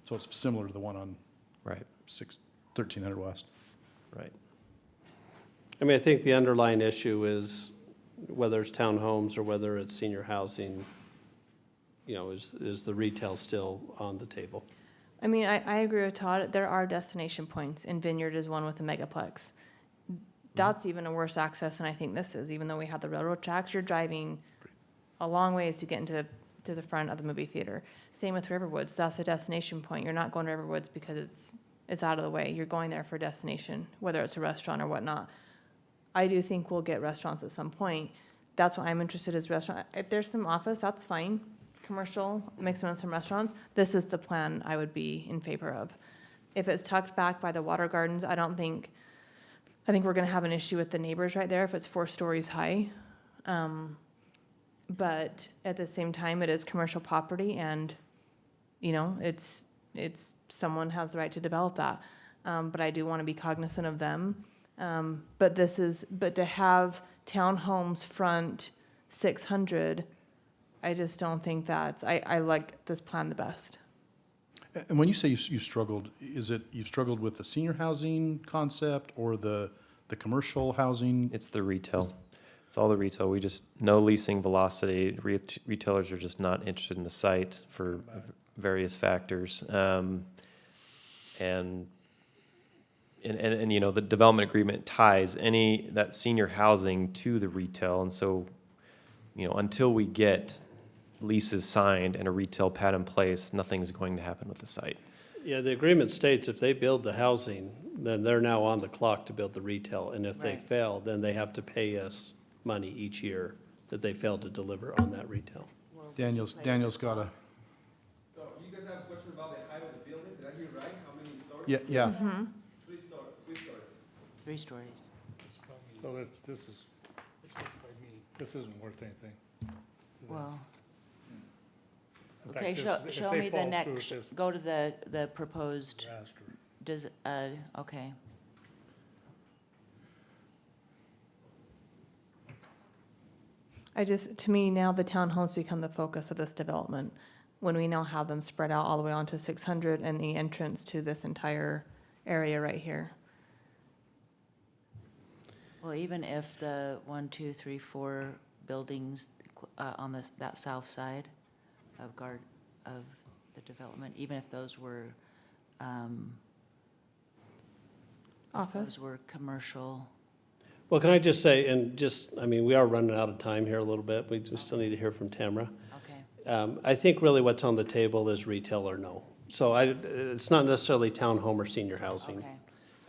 So it's similar to the one on Right, 1300 West. right. I mean, I think the underlying issue is whether it's townhomes or whether it's senior housing, is the retail still on the table? I mean, I agree with Todd. There are destination points, and Vineyard is one with a megaplex. That's even a worse access than I think this is, even though we have the railroad tracks. You're driving a long ways to get to the front of the movie theater. Same with Riverwoods. That's a destination point. You're not going to Riverwoods because it's out of the way. You're going there for a destination, whether it's a restaurant or whatnot. I do think we'll get restaurants at some point. That's what I'm interested in, is restaurant. If there's some office, that's fine. Commercial, mix in with some restaurants. This is the plan I would be in favor of. If it's tucked back by the Water Gardens, I think we're gonna have an issue with the neighbors right there if it's 4 stories high. But at the same time, it is commercial property and, it's someone has the right to develop that. But I do wanna be cognizant of them. But to have townhomes front 600, I just don't think I like this plan the best. And when you say you've struggled, is it you've struggled with the senior housing concept or the commercial housing? It's the retail. It's all the retail. We just, no leasing velocity. Retailers are just not interested in the site for various factors. And the development agreement ties that senior housing to the retail. And so, until we get leases signed and a retail pad in place, nothing's going to happen with the site. Yeah, the agreement states if they build the housing, then they're now on the clock to build the retail. And if they Right. fail, then they have to pay us money each year that they failed to deliver on that retail. Daniel's got a, So you guys have a question about the height of the building? Did I hear right? How many stories? yeah. Mm-hmm. 3 stories. 3 stories. So this isn't worth anything. Well, In okay, fact, if show they me the fall through next, this go to the proposed, disaster. okay. To me, now the townhomes become the focus of this development, when we now have them spread out all the way onto 600 and the entrance to this entire area right here. Well, even if the 1, 2, 3, 4 buildings on that south side of the development, even if those were, Office. those were commercial. Well, can I just say, we are running out of time here a little bit. We just still need to hear from Tamara. Okay. I think really what's on the table is retail or no. So it's not necessarily townhome or senior housing. Okay.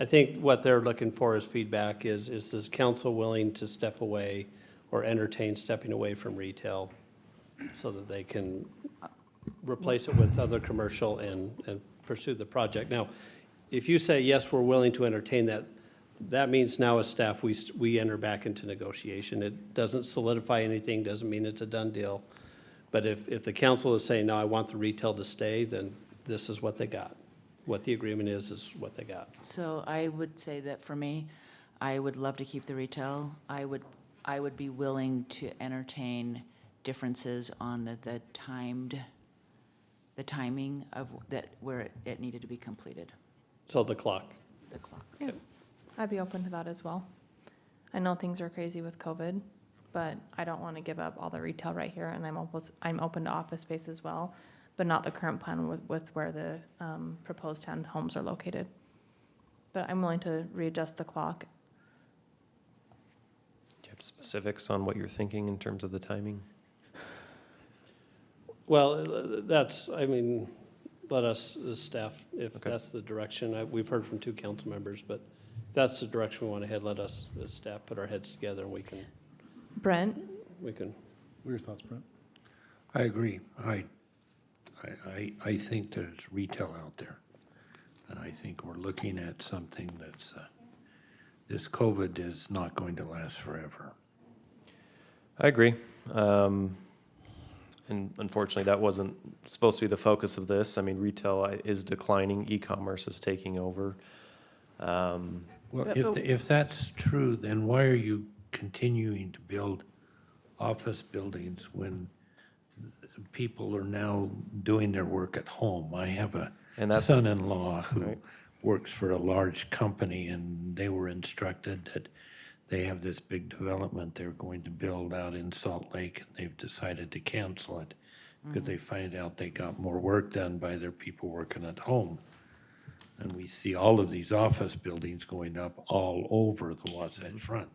I think what they're looking for is feedback is this council willing to step away or entertain stepping away from retail so that they can replace it with other commercial and pursue the project? Now, if you say, yes, we're willing to entertain that, that means now as staff, we enter back into negotiation. It doesn't solidify anything, doesn't mean it's a done deal. But if the council is saying, no, I want the retail to stay, then this is what they got. What the agreement is what they got. So I would say that for me, I would love to keep the retail. I would be willing to entertain differences on the timing of that, where it needed to be completed, So the clock. the clock. Yeah, I'd be open to that as well. I know things are crazy with COVID, but I don't want to give up all the retail right here, and I'm open to office space as well, but not the current plan with where the proposed 10 homes are located. But I'm willing to readjust the clock. Do you have specifics on what you're thinking in terms of the timing? Well, that's, I mean, let us, as staff, if that's the direction, we've heard from 2 council members, but if that's the direction we want to head, let us, as staff, put our heads together and we can. Brent? We can. What are your thoughts, Brent? I agree. I think there's retail out there. And I think we're looking at something that's, this COVID is not going to last forever. I agree. And unfortunately, that wasn't supposed to be the focus of this. I mean, retail is declining, e-commerce is taking over. Well, if that's true, then why are you continuing to build office buildings when people are now doing their work at home? I have a son-in-law who works for a large company, and they were instructed that they have this big development they're going to build out in Salt Lake, and they've decided to cancel it because they find out they got more work done by their people working at home. And we see all of these office buildings going up all over the Wasatch Front.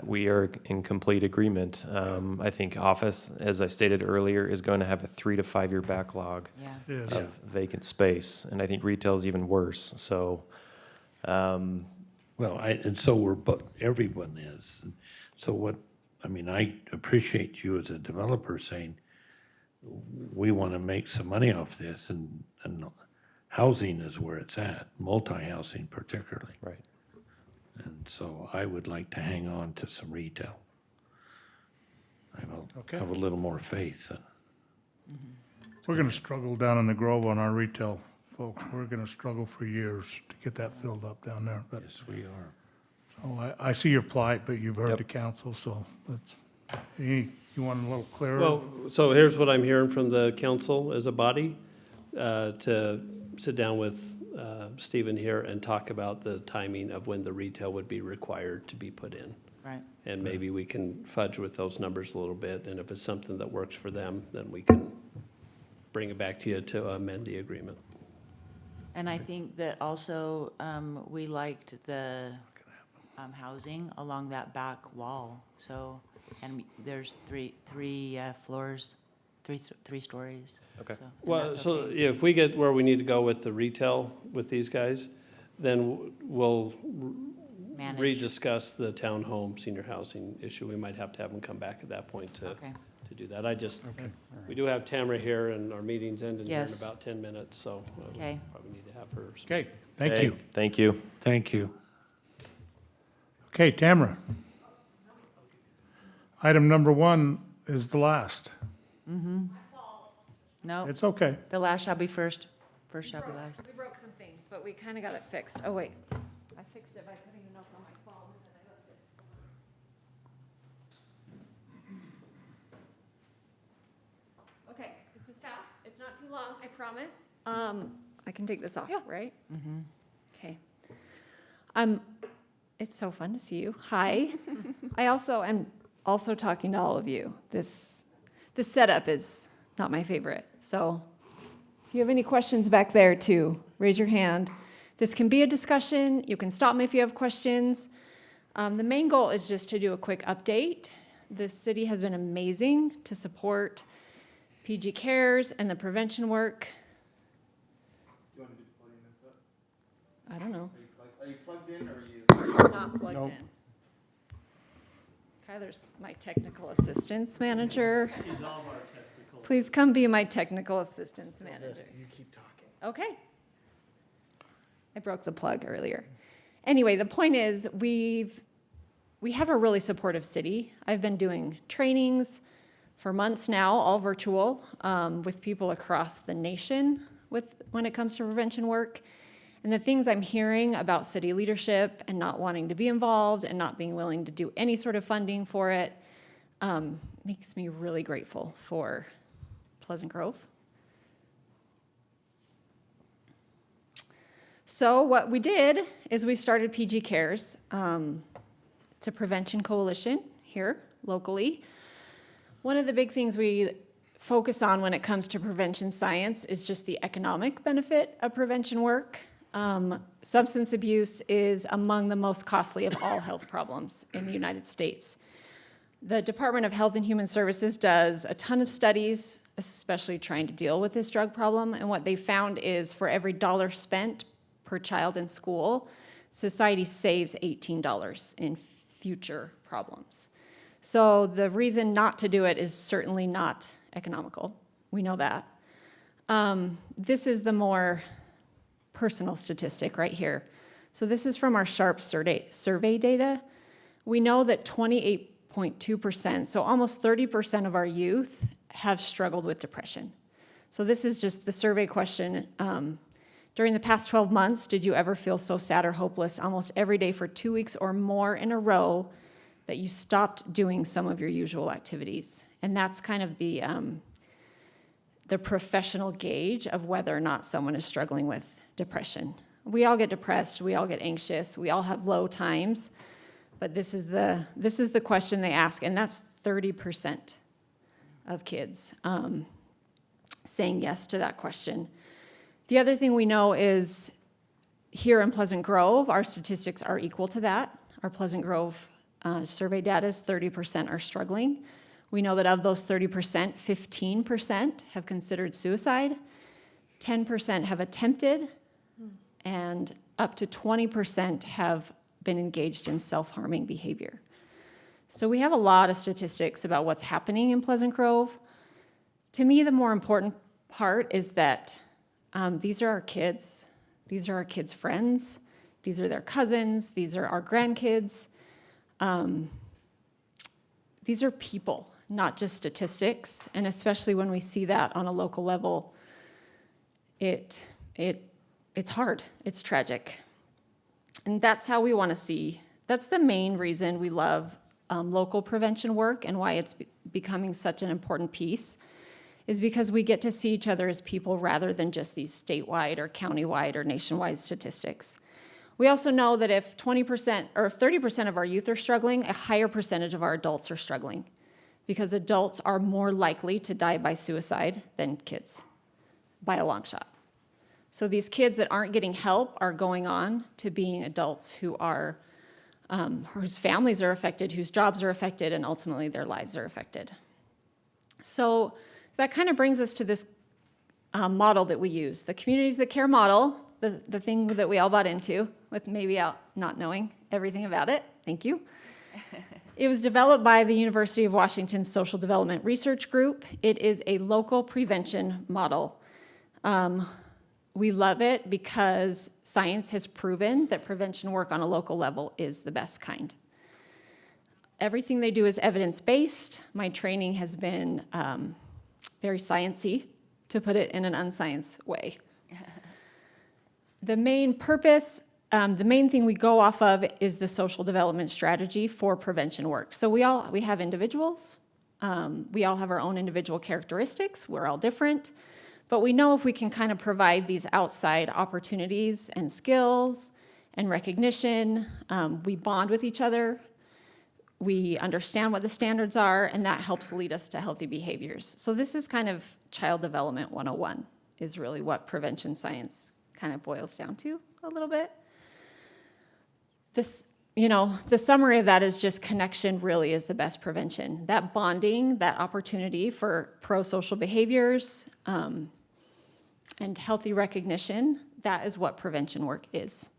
We are in complete agreement. I think office, as I stated earlier, is going to have a 3 to 5 year backlog of vacant space, and I think retail is even worse. So, well, and so everyone is. So what? I mean, I appreciate you as a developer saying we want to make some money off this, and housing is where it's at, multi-housing particularly. Right. And so I would like to hang on to some retail. I have a little more faith. We're going to struggle down in the Grove on our retail, folks. We're going to struggle for years to get that filled up down there. But yes, we are. So I see your plight, but you've heard the council, so that's, you want a little clearer? Well, so here's what I'm hearing from the council as a body, to sit down with Stephen here and talk about the timing of when the retail would be required to be put in. Right. And maybe we can fudge with those numbers a little bit, and if it's something that works for them, then we can bring it back to you to amend the agreement. And I think that also, we liked the housing along that back wall. So, and there's three floors, three stories. Okay. So, and Well, that's so okay. if we get where we need to go with the retail with these guys, then we'll Manage. rediscuss the townhome senior housing issue. We might have to have them come back at that point to do that. We do have Tamara here, and our meeting's ending here in Yes. about 10 minutes, so we'll Okay. probably need to have her. Okay, thank you. Thank you. Thank you. Okay, Tamara. Item number 1 is the last. No, It's okay. the last shall be first, first shall be last. We broke some things, but we kind of got it fixed. Oh, wait. I fixed it by putting a note on my phone and I left it. Okay, this is fast. It's not too long, I promise. I can take this off, right? Mm-hmm. Okay. It's so fun to see you. Hi. I also am also talking to all of you. This setup is not my favorite. So if you have any questions back there too, raise your hand. This can be a discussion. You can stop me if you have questions. The main goal is just to do a quick update. The city has been amazing to support PG Cares and the prevention work. Do you want to do the podium input? I don't know. Are you plugged in or are you? Not plugged Nope. in. Tyler's my technical assistance manager. Please come be my technical assistance manager. You keep talking. Okay. I broke the plug earlier. Anyway, the point is we have a really supportive city. I've been doing trainings for months now, all virtual, with people across the nation when it comes to prevention work. And the things I'm hearing about city leadership and not wanting to be involved and not being willing to do any sort of funding for it makes me really grateful for Pleasant Grove. So what we did is we started PG Cares. It's a prevention coalition here locally. One of the big things we focus on when it comes to prevention science is just the economic benefit of prevention work. Substance abuse is among the most costly of all health problems in the United States. The Department of Health and Human Services does a ton of studies, especially trying to deal with this drug problem, and what they found is for every dollar spent per child in school, society saves $18 in future problems. So the reason not to do it is certainly not economical. We know that. This is the more personal statistic right here. So this is from our SHARP survey data. We know that 28.2%, so almost 30% of our youth have struggled with depression. So this is just the survey question. During the past 12 months, did you ever feel so sad or hopeless almost every day for 2 weeks or more in a row that you stopped doing some of your usual activities? And that's kind of the professional gauge of whether or not someone is struggling with depression. We all get depressed, we all get anxious, we all have low times, but this is the question they ask, and that's 30% of kids saying yes to that question. The other thing we know is here in Pleasant Grove, our statistics are equal to that. Our Pleasant Grove survey data is 30% are struggling. We know that of those 30%, 15% have considered suicide, 10% have attempted, and up to 20% have been engaged in self-harming behavior. So we have a lot of statistics about what's happening in Pleasant Grove. To me, the more important part is that these are our kids. These are our kids' friends. These are their cousins. These are our grandkids. These are people, not just statistics. And especially when we see that on a local level, it's hard. It's tragic. And that's how we want to see. That's the main reason we love local prevention work and why it's becoming such an important piece, is because we get to see each other as people rather than just these statewide or countywide or nationwide statistics. We also know that if 20% or if 30% of our youth are struggling, a higher percentage of our adults are struggling, because adults are more likely to die by suicide than kids by a long shot. So these kids that aren't getting help are going on to being adults who are, whose families are affected, whose jobs are affected, and ultimately their lives are affected. So that kind of brings us to this model that we use, the Communities That Care model, the thing that we all bought into, with maybe out not knowing everything about it. Thank you. It was developed by the University of Washington Social Development Research Group. It is a local prevention model. We love it because science has proven that prevention work on a local level is the best kind. Everything they do is evidence-based. My training has been very sciencey, to put it in an unscience way. The main purpose, the main thing we go off of is the social development strategy for prevention work. So we have individuals. We all have our own individual characteristics. We're all different. But we know if we can kind of provide these outside opportunities and skills and recognition, we bond with each other, we understand what the standards are, and that helps lead us to healthy behaviors. So this is kind of child development 101, is really what prevention science kind of boils down to a little bit. This, the summary of that is just connection really is the best prevention. That bonding, that opportunity for pro-social behaviors, and healthy recognition, that is what prevention work is.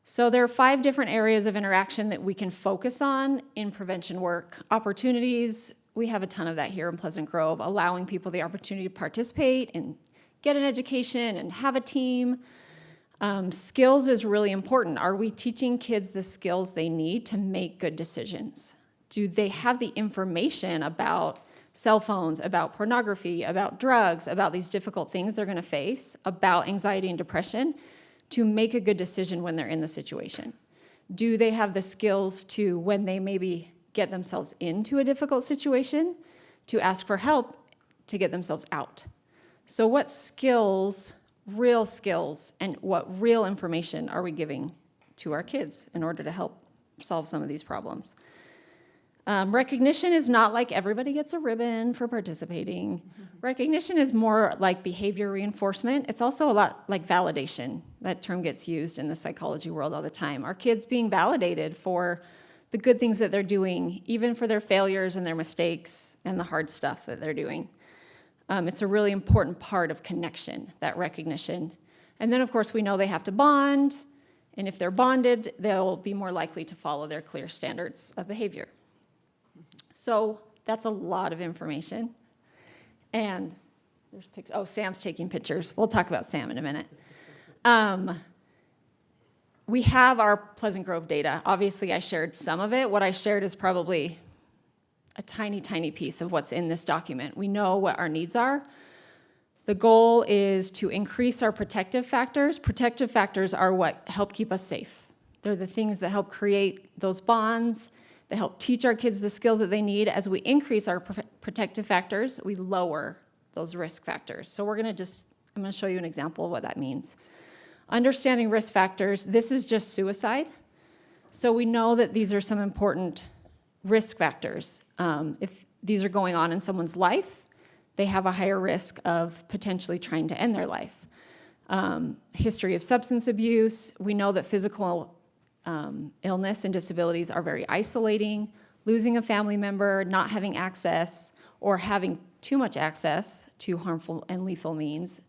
So there are 5 different areas of interaction that we can focus on in prevention work. Opportunities, we have a ton of that here in Pleasant Grove, allowing people the opportunity to participate and get an education and have a team. Skills is really important. Are we teaching kids the skills they need to make good decisions? Do they have the information about cell phones, about pornography, about drugs, about these difficult things they're going to face, about anxiety and depression, to make a good decision when they're in the situation? Do they have the skills to, when they maybe get themselves into a difficult situation, to ask for help to get themselves out? So what skills, real skills, and what real information are we giving to our kids in order to help solve some of these problems? Recognition is not like everybody gets a ribbon for participating. Recognition is more like behavior reinforcement. It's also a lot like validation. That term gets used in the psychology world all the time. Are kids being validated for the good things that they're doing, even for their failures and their mistakes and the hard stuff that they're doing? It's a really important part of connection, that recognition. And then, of course, we know they have to bond. And if they're bonded, they'll be more likely to follow their clear standards of behavior. So that's a lot of information. And there's pictures. Oh, Sam's taking pictures. We'll talk about Sam in a minute. We have our Pleasant Grove data. Obviously, I shared some of it. What I shared is probably a tiny, tiny piece of what's in this document. We know what our needs are. The goal is to increase our protective factors. Protective factors are what help keep us safe. They're the things that help create those bonds, that help teach our kids the skills that they need. As we increase our protective factors, we lower those risk factors. So I'm gonna show you an example of what that means. Understanding risk factors, this is just suicide. So we know that these are some important risk factors. If these are going on in someone's life, they have a higher risk of potentially trying to end their life. History of substance abuse, we know that physical illness and disabilities are very isolating. Losing a family member, not having access, or having too much access to harmful and lethal means.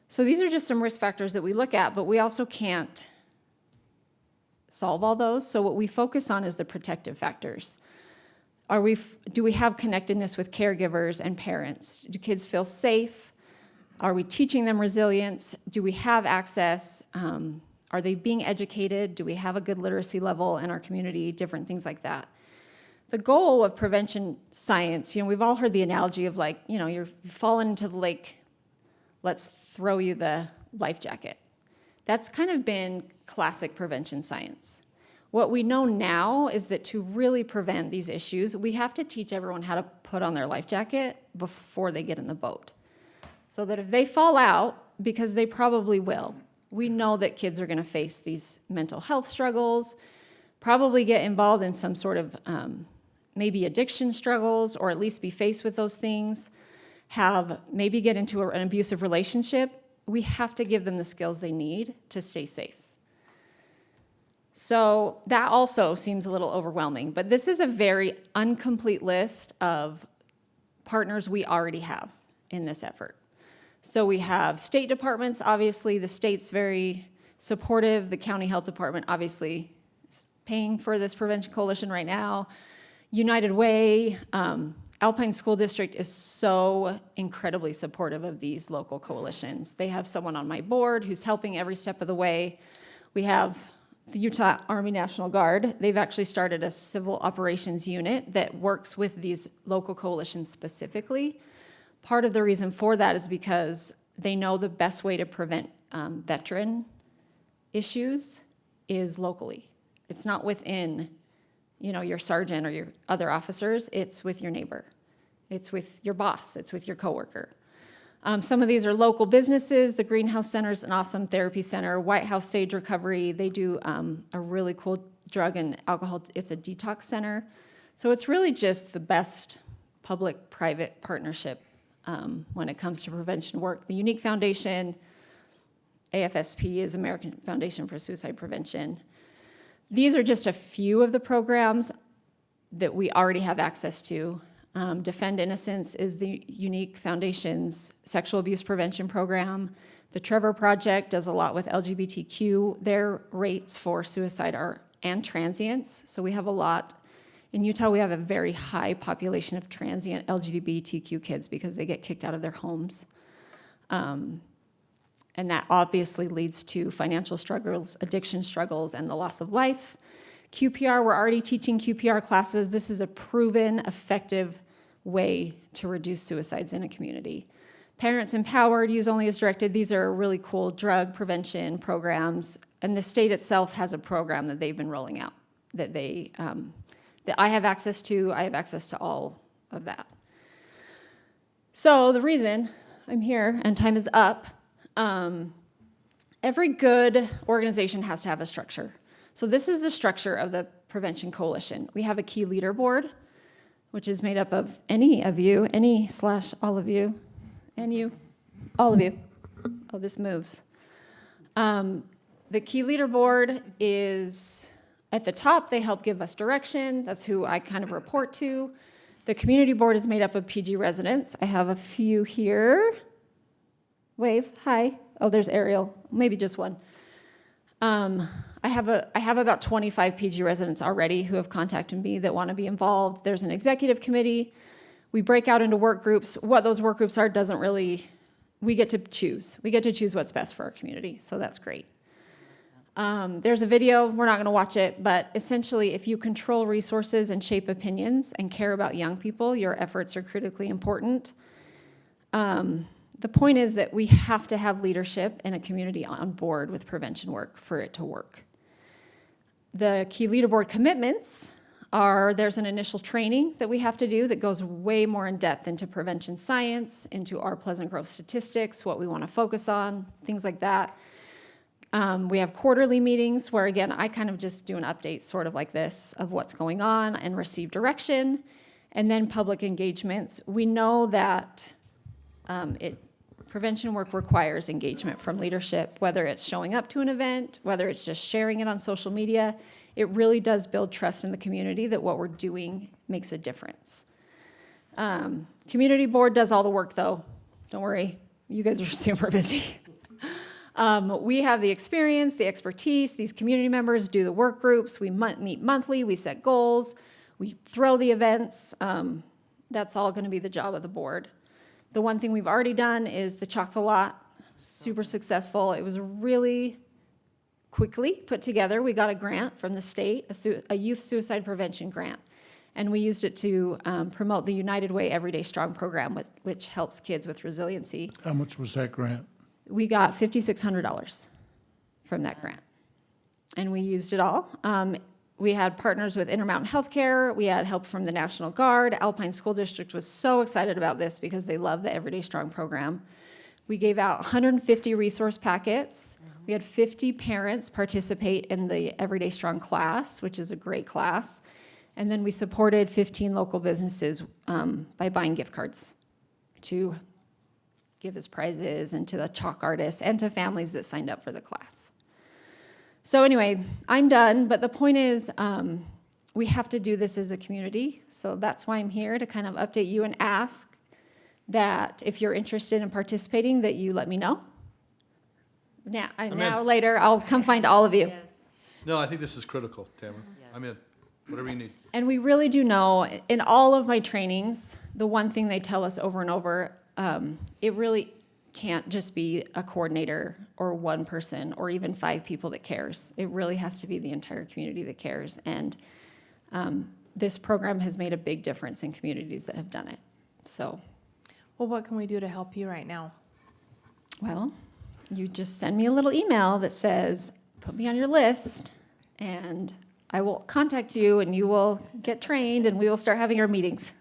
So these are just some risk factors that we look at, but we also can't solve all those. So what we focus on is the protective factors. Do we have connectedness with caregivers and parents? Do kids feel safe? Are we teaching them resilience? Do we have access? Are they being educated? Do we have a good literacy level in our community? Different things like that. The goal of prevention science, we've all heard the analogy of you've fallen into the lake, let's throw you the life jacket. That's kind of been classic prevention science. What we know now is that to really prevent these issues, we have to teach everyone how to put on their life jacket before they get in the boat. So that if they fall out, because they probably will, we know that kids are going to face these mental health struggles, probably get involved in some sort of maybe addiction struggles, or at least be faced with those things, maybe get into an abusive relationship. We have to give them the skills they need to stay safe. So that also seems a little overwhelming, but this is a very incomplete list of partners we already have in this effort. So we have state departments, obviously the state's very supportive. The county health department obviously is paying for this prevention coalition right now. United Way, Alpine School District is so incredibly supportive of these local coalitions. They have someone on my board who's helping every step of the way. We have the Utah Army National Guard. They've actually started a civil operations unit that works with these local coalitions specifically. Part of the reason for that is because they know the best way to prevent veteran issues is locally. It's not within, your sergeant or your other officers. It's with your neighbor. It's with your boss. It's with your coworker. Some of these are local businesses. The Greenhouse Center is an awesome therapy center. White House Sage Recovery, they do a really cool drug and alcohol. It's a detox center. So it's really just the best public-private partnership when it comes to prevention work. The Unique Foundation, AFSP is American Foundation for Suicide Prevention. These are just a few of the programs that we already have access to. Defend Innocence is the Unique Foundation's sexual abuse prevention program. The Trevor Project does a lot with LGBTQ. Their rates for suicide and transients. So we have a lot. In Utah, we have a very high population of transient LGBTQ kids because they get kicked out of their homes. And that obviously leads to financial struggles, addiction struggles, and the loss of life. QPR, we're already teaching QPR classes. This is a proven, effective way to reduce suicides in a community. Parents Empowered, Use Only as Directed. These are really cool drug prevention programs. And the state itself has a program that they've been rolling out that that I have access to. I have access to all of that. So the reason I'm here, and time is up, every good organization has to have a structure. So this is the structure of the Prevention Coalition. We have a key leader board, which is made up of any of you, any/all of you, and you, all of you. Oh, this moves. The key leader board is at the top. They help give us direction. That's who I kind of report to. The community board is made up of PG residents. I have a few here. Wave, hi. Oh, there's Ariel, maybe just one. I have about 25 PG residents already who have contacted me that want to be involved. There's an executive committee. We break out into work groups. What those work groups are doesn't really, we get to choose. We get to choose what's best for our community, so that's great. There's a video, we're not going to watch it, but essentially if you control resources and shape opinions and care about young people, your efforts are critically important. The point is that we have to have leadership and a community on board with prevention work for it to work. The key leader board commitments are, there's an initial training that we have to do that goes way more in depth into prevention science, into our Pleasant Grove statistics, what we want to focus on, things like that. We have quarterly meetings where, again, I kind of just do an update sort of like this of what's going on and receive direction. And then public engagements. We know that prevention work requires engagement from leadership, whether it's showing up to an event, whether it's just sharing it on social media. It really does build trust in the community that what we're doing makes a difference. Community board does all the work, though. Don't worry, you guys are super busy. We have the experience, the expertise. These community members do the work groups. We meet monthly. We set goals. We throw the events. That's all going to be the job of the board. The one thing we've already done is the Chocolate, super successful. It was really quickly put together. We got a grant from the state, a youth suicide prevention grant, and we used it to promote the United Way Everyday Strong program, which helps kids with resiliency. How much was that grant? We got $5,600 from that grant, and we used it all. We had partners with Intermountain Healthcare. We had help from the National Guard. Alpine School District was so excited about this because they love the Everyday Strong program. We gave out 150 resource packets. We had 50 parents participate in the Everyday Strong class, which is a great class. And then we supported 15 local businesses by buying gift cards to give as prizes, and to the chalk artists, and to families that signed up for the class. So anyway, I'm done, but the point is we have to do this as a community, so that's why I'm here, to kind of update you and ask that if you're interested in participating, that you let me know. Now later, I'll come find all of you. Yes. No, I think this is critical, Tamara. I'm in, whatever you need. And we really do know, in all of my trainings, the one thing they tell us over and over, it really can't just be a coordinator or one person or even 5 people that cares. It really has to be the entire community that cares. And this program has made a big difference in communities that have done it. So, Well, what can we do to help you right now? well, you just send me a little email that says, put me on your list, and I will contact you, and you will get trained, and we will start having our meetings.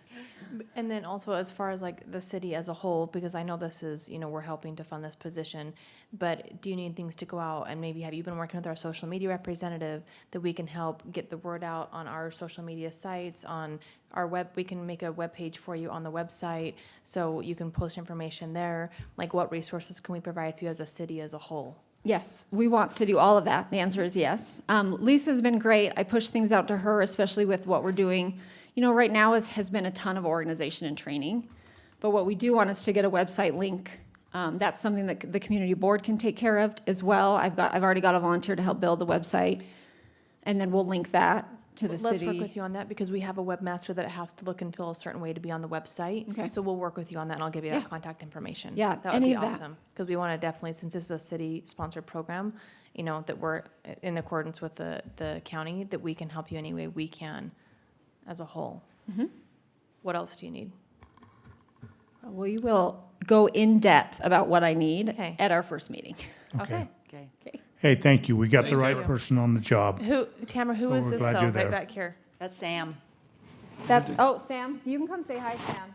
And then also as far as like the city as a whole, because I know this is, we're helping to fund this position, but do you need things to go out, and maybe have you been working with our social media representative that we can help get the word out on our social media sites, on our web? We can make a web page for you on the website so you can post information there. Like, what resources can we provide for you as a city as a whole? Yes, we want to do all of that. The answer is yes. Lisa's been great. I push things out to her, especially with what we're doing. Right now has been a ton of organization and training, but what we do want is to get a website link. That's something that the community board can take care of as well. I've already got a volunteer to help build the website, and then we'll link that. to the Let's work city? with you on that because we have a webmaster that has to look and feel a certain way to be on the website. Okay. So we'll work with you on that and I'll give you Yeah. that contact information. Yeah, That would any be of that. awesome. Because we want to definitely, since this is a city-sponsored program, you know, that we're in accordance with the county, that we can help you any way we can as a whole. Mhm. What else do you need? We will go in depth about what I need Okay. at our first meeting. Okay. Okay. Hey, thank you. We got the Thanks, right Tamara. person on the job. Tamara, who So is we're this glad though? you're Right there. back here. That's Sam. That's, oh, Sam, you can come say hi, Sam.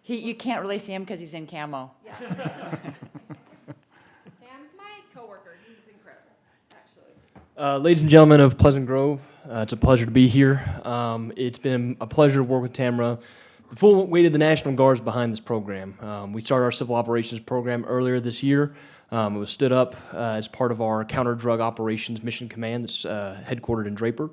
You can't really see him because he's in camo. Sam's my coworker. He's incredible, actually. Ladies and gentlemen of Pleasant Grove, it's a pleasure to be here. It's been a pleasure to work with Tamara. The full weight of the National Guard is behind this program. We started our civil operations program earlier this year. It was stood up as part of our counter-drug operations mission command that's headquartered in Draper.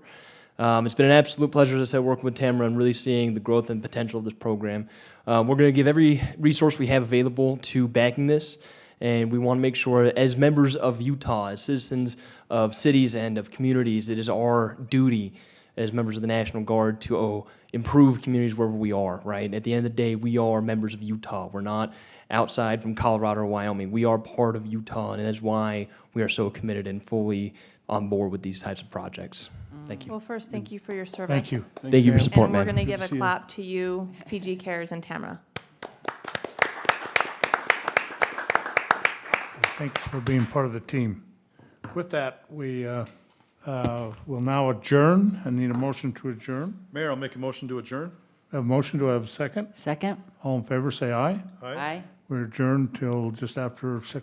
It's been an absolute pleasure, as I said, working with Tamara and really seeing the growth and potential of this program. We're going to give every resource we have available to backing this, and we want to make sure, as members of Utah, as citizens of cities and of communities, it is our duty as members of the National Guard to improve communities wherever we are, right? At the end of the day, we are members of Utah. We're not outside from Colorado or Wyoming. We are part of Utah, and that's why we are so committed and fully on board with these types of projects. Thank you. Well, first, thank you for your service. Thank you. Thank you for your support, And we're man. going to Good give to a see you. clap to you, PG Cares, and Tamara. Thanks for being part of the team. With that, we will now adjourn. I need a motion to adjourn. Mayor, I'll make a motion to adjourn. Have a motion, do I have a second? Second? All in favor, say aye. Aye. We're adjourned till just after 6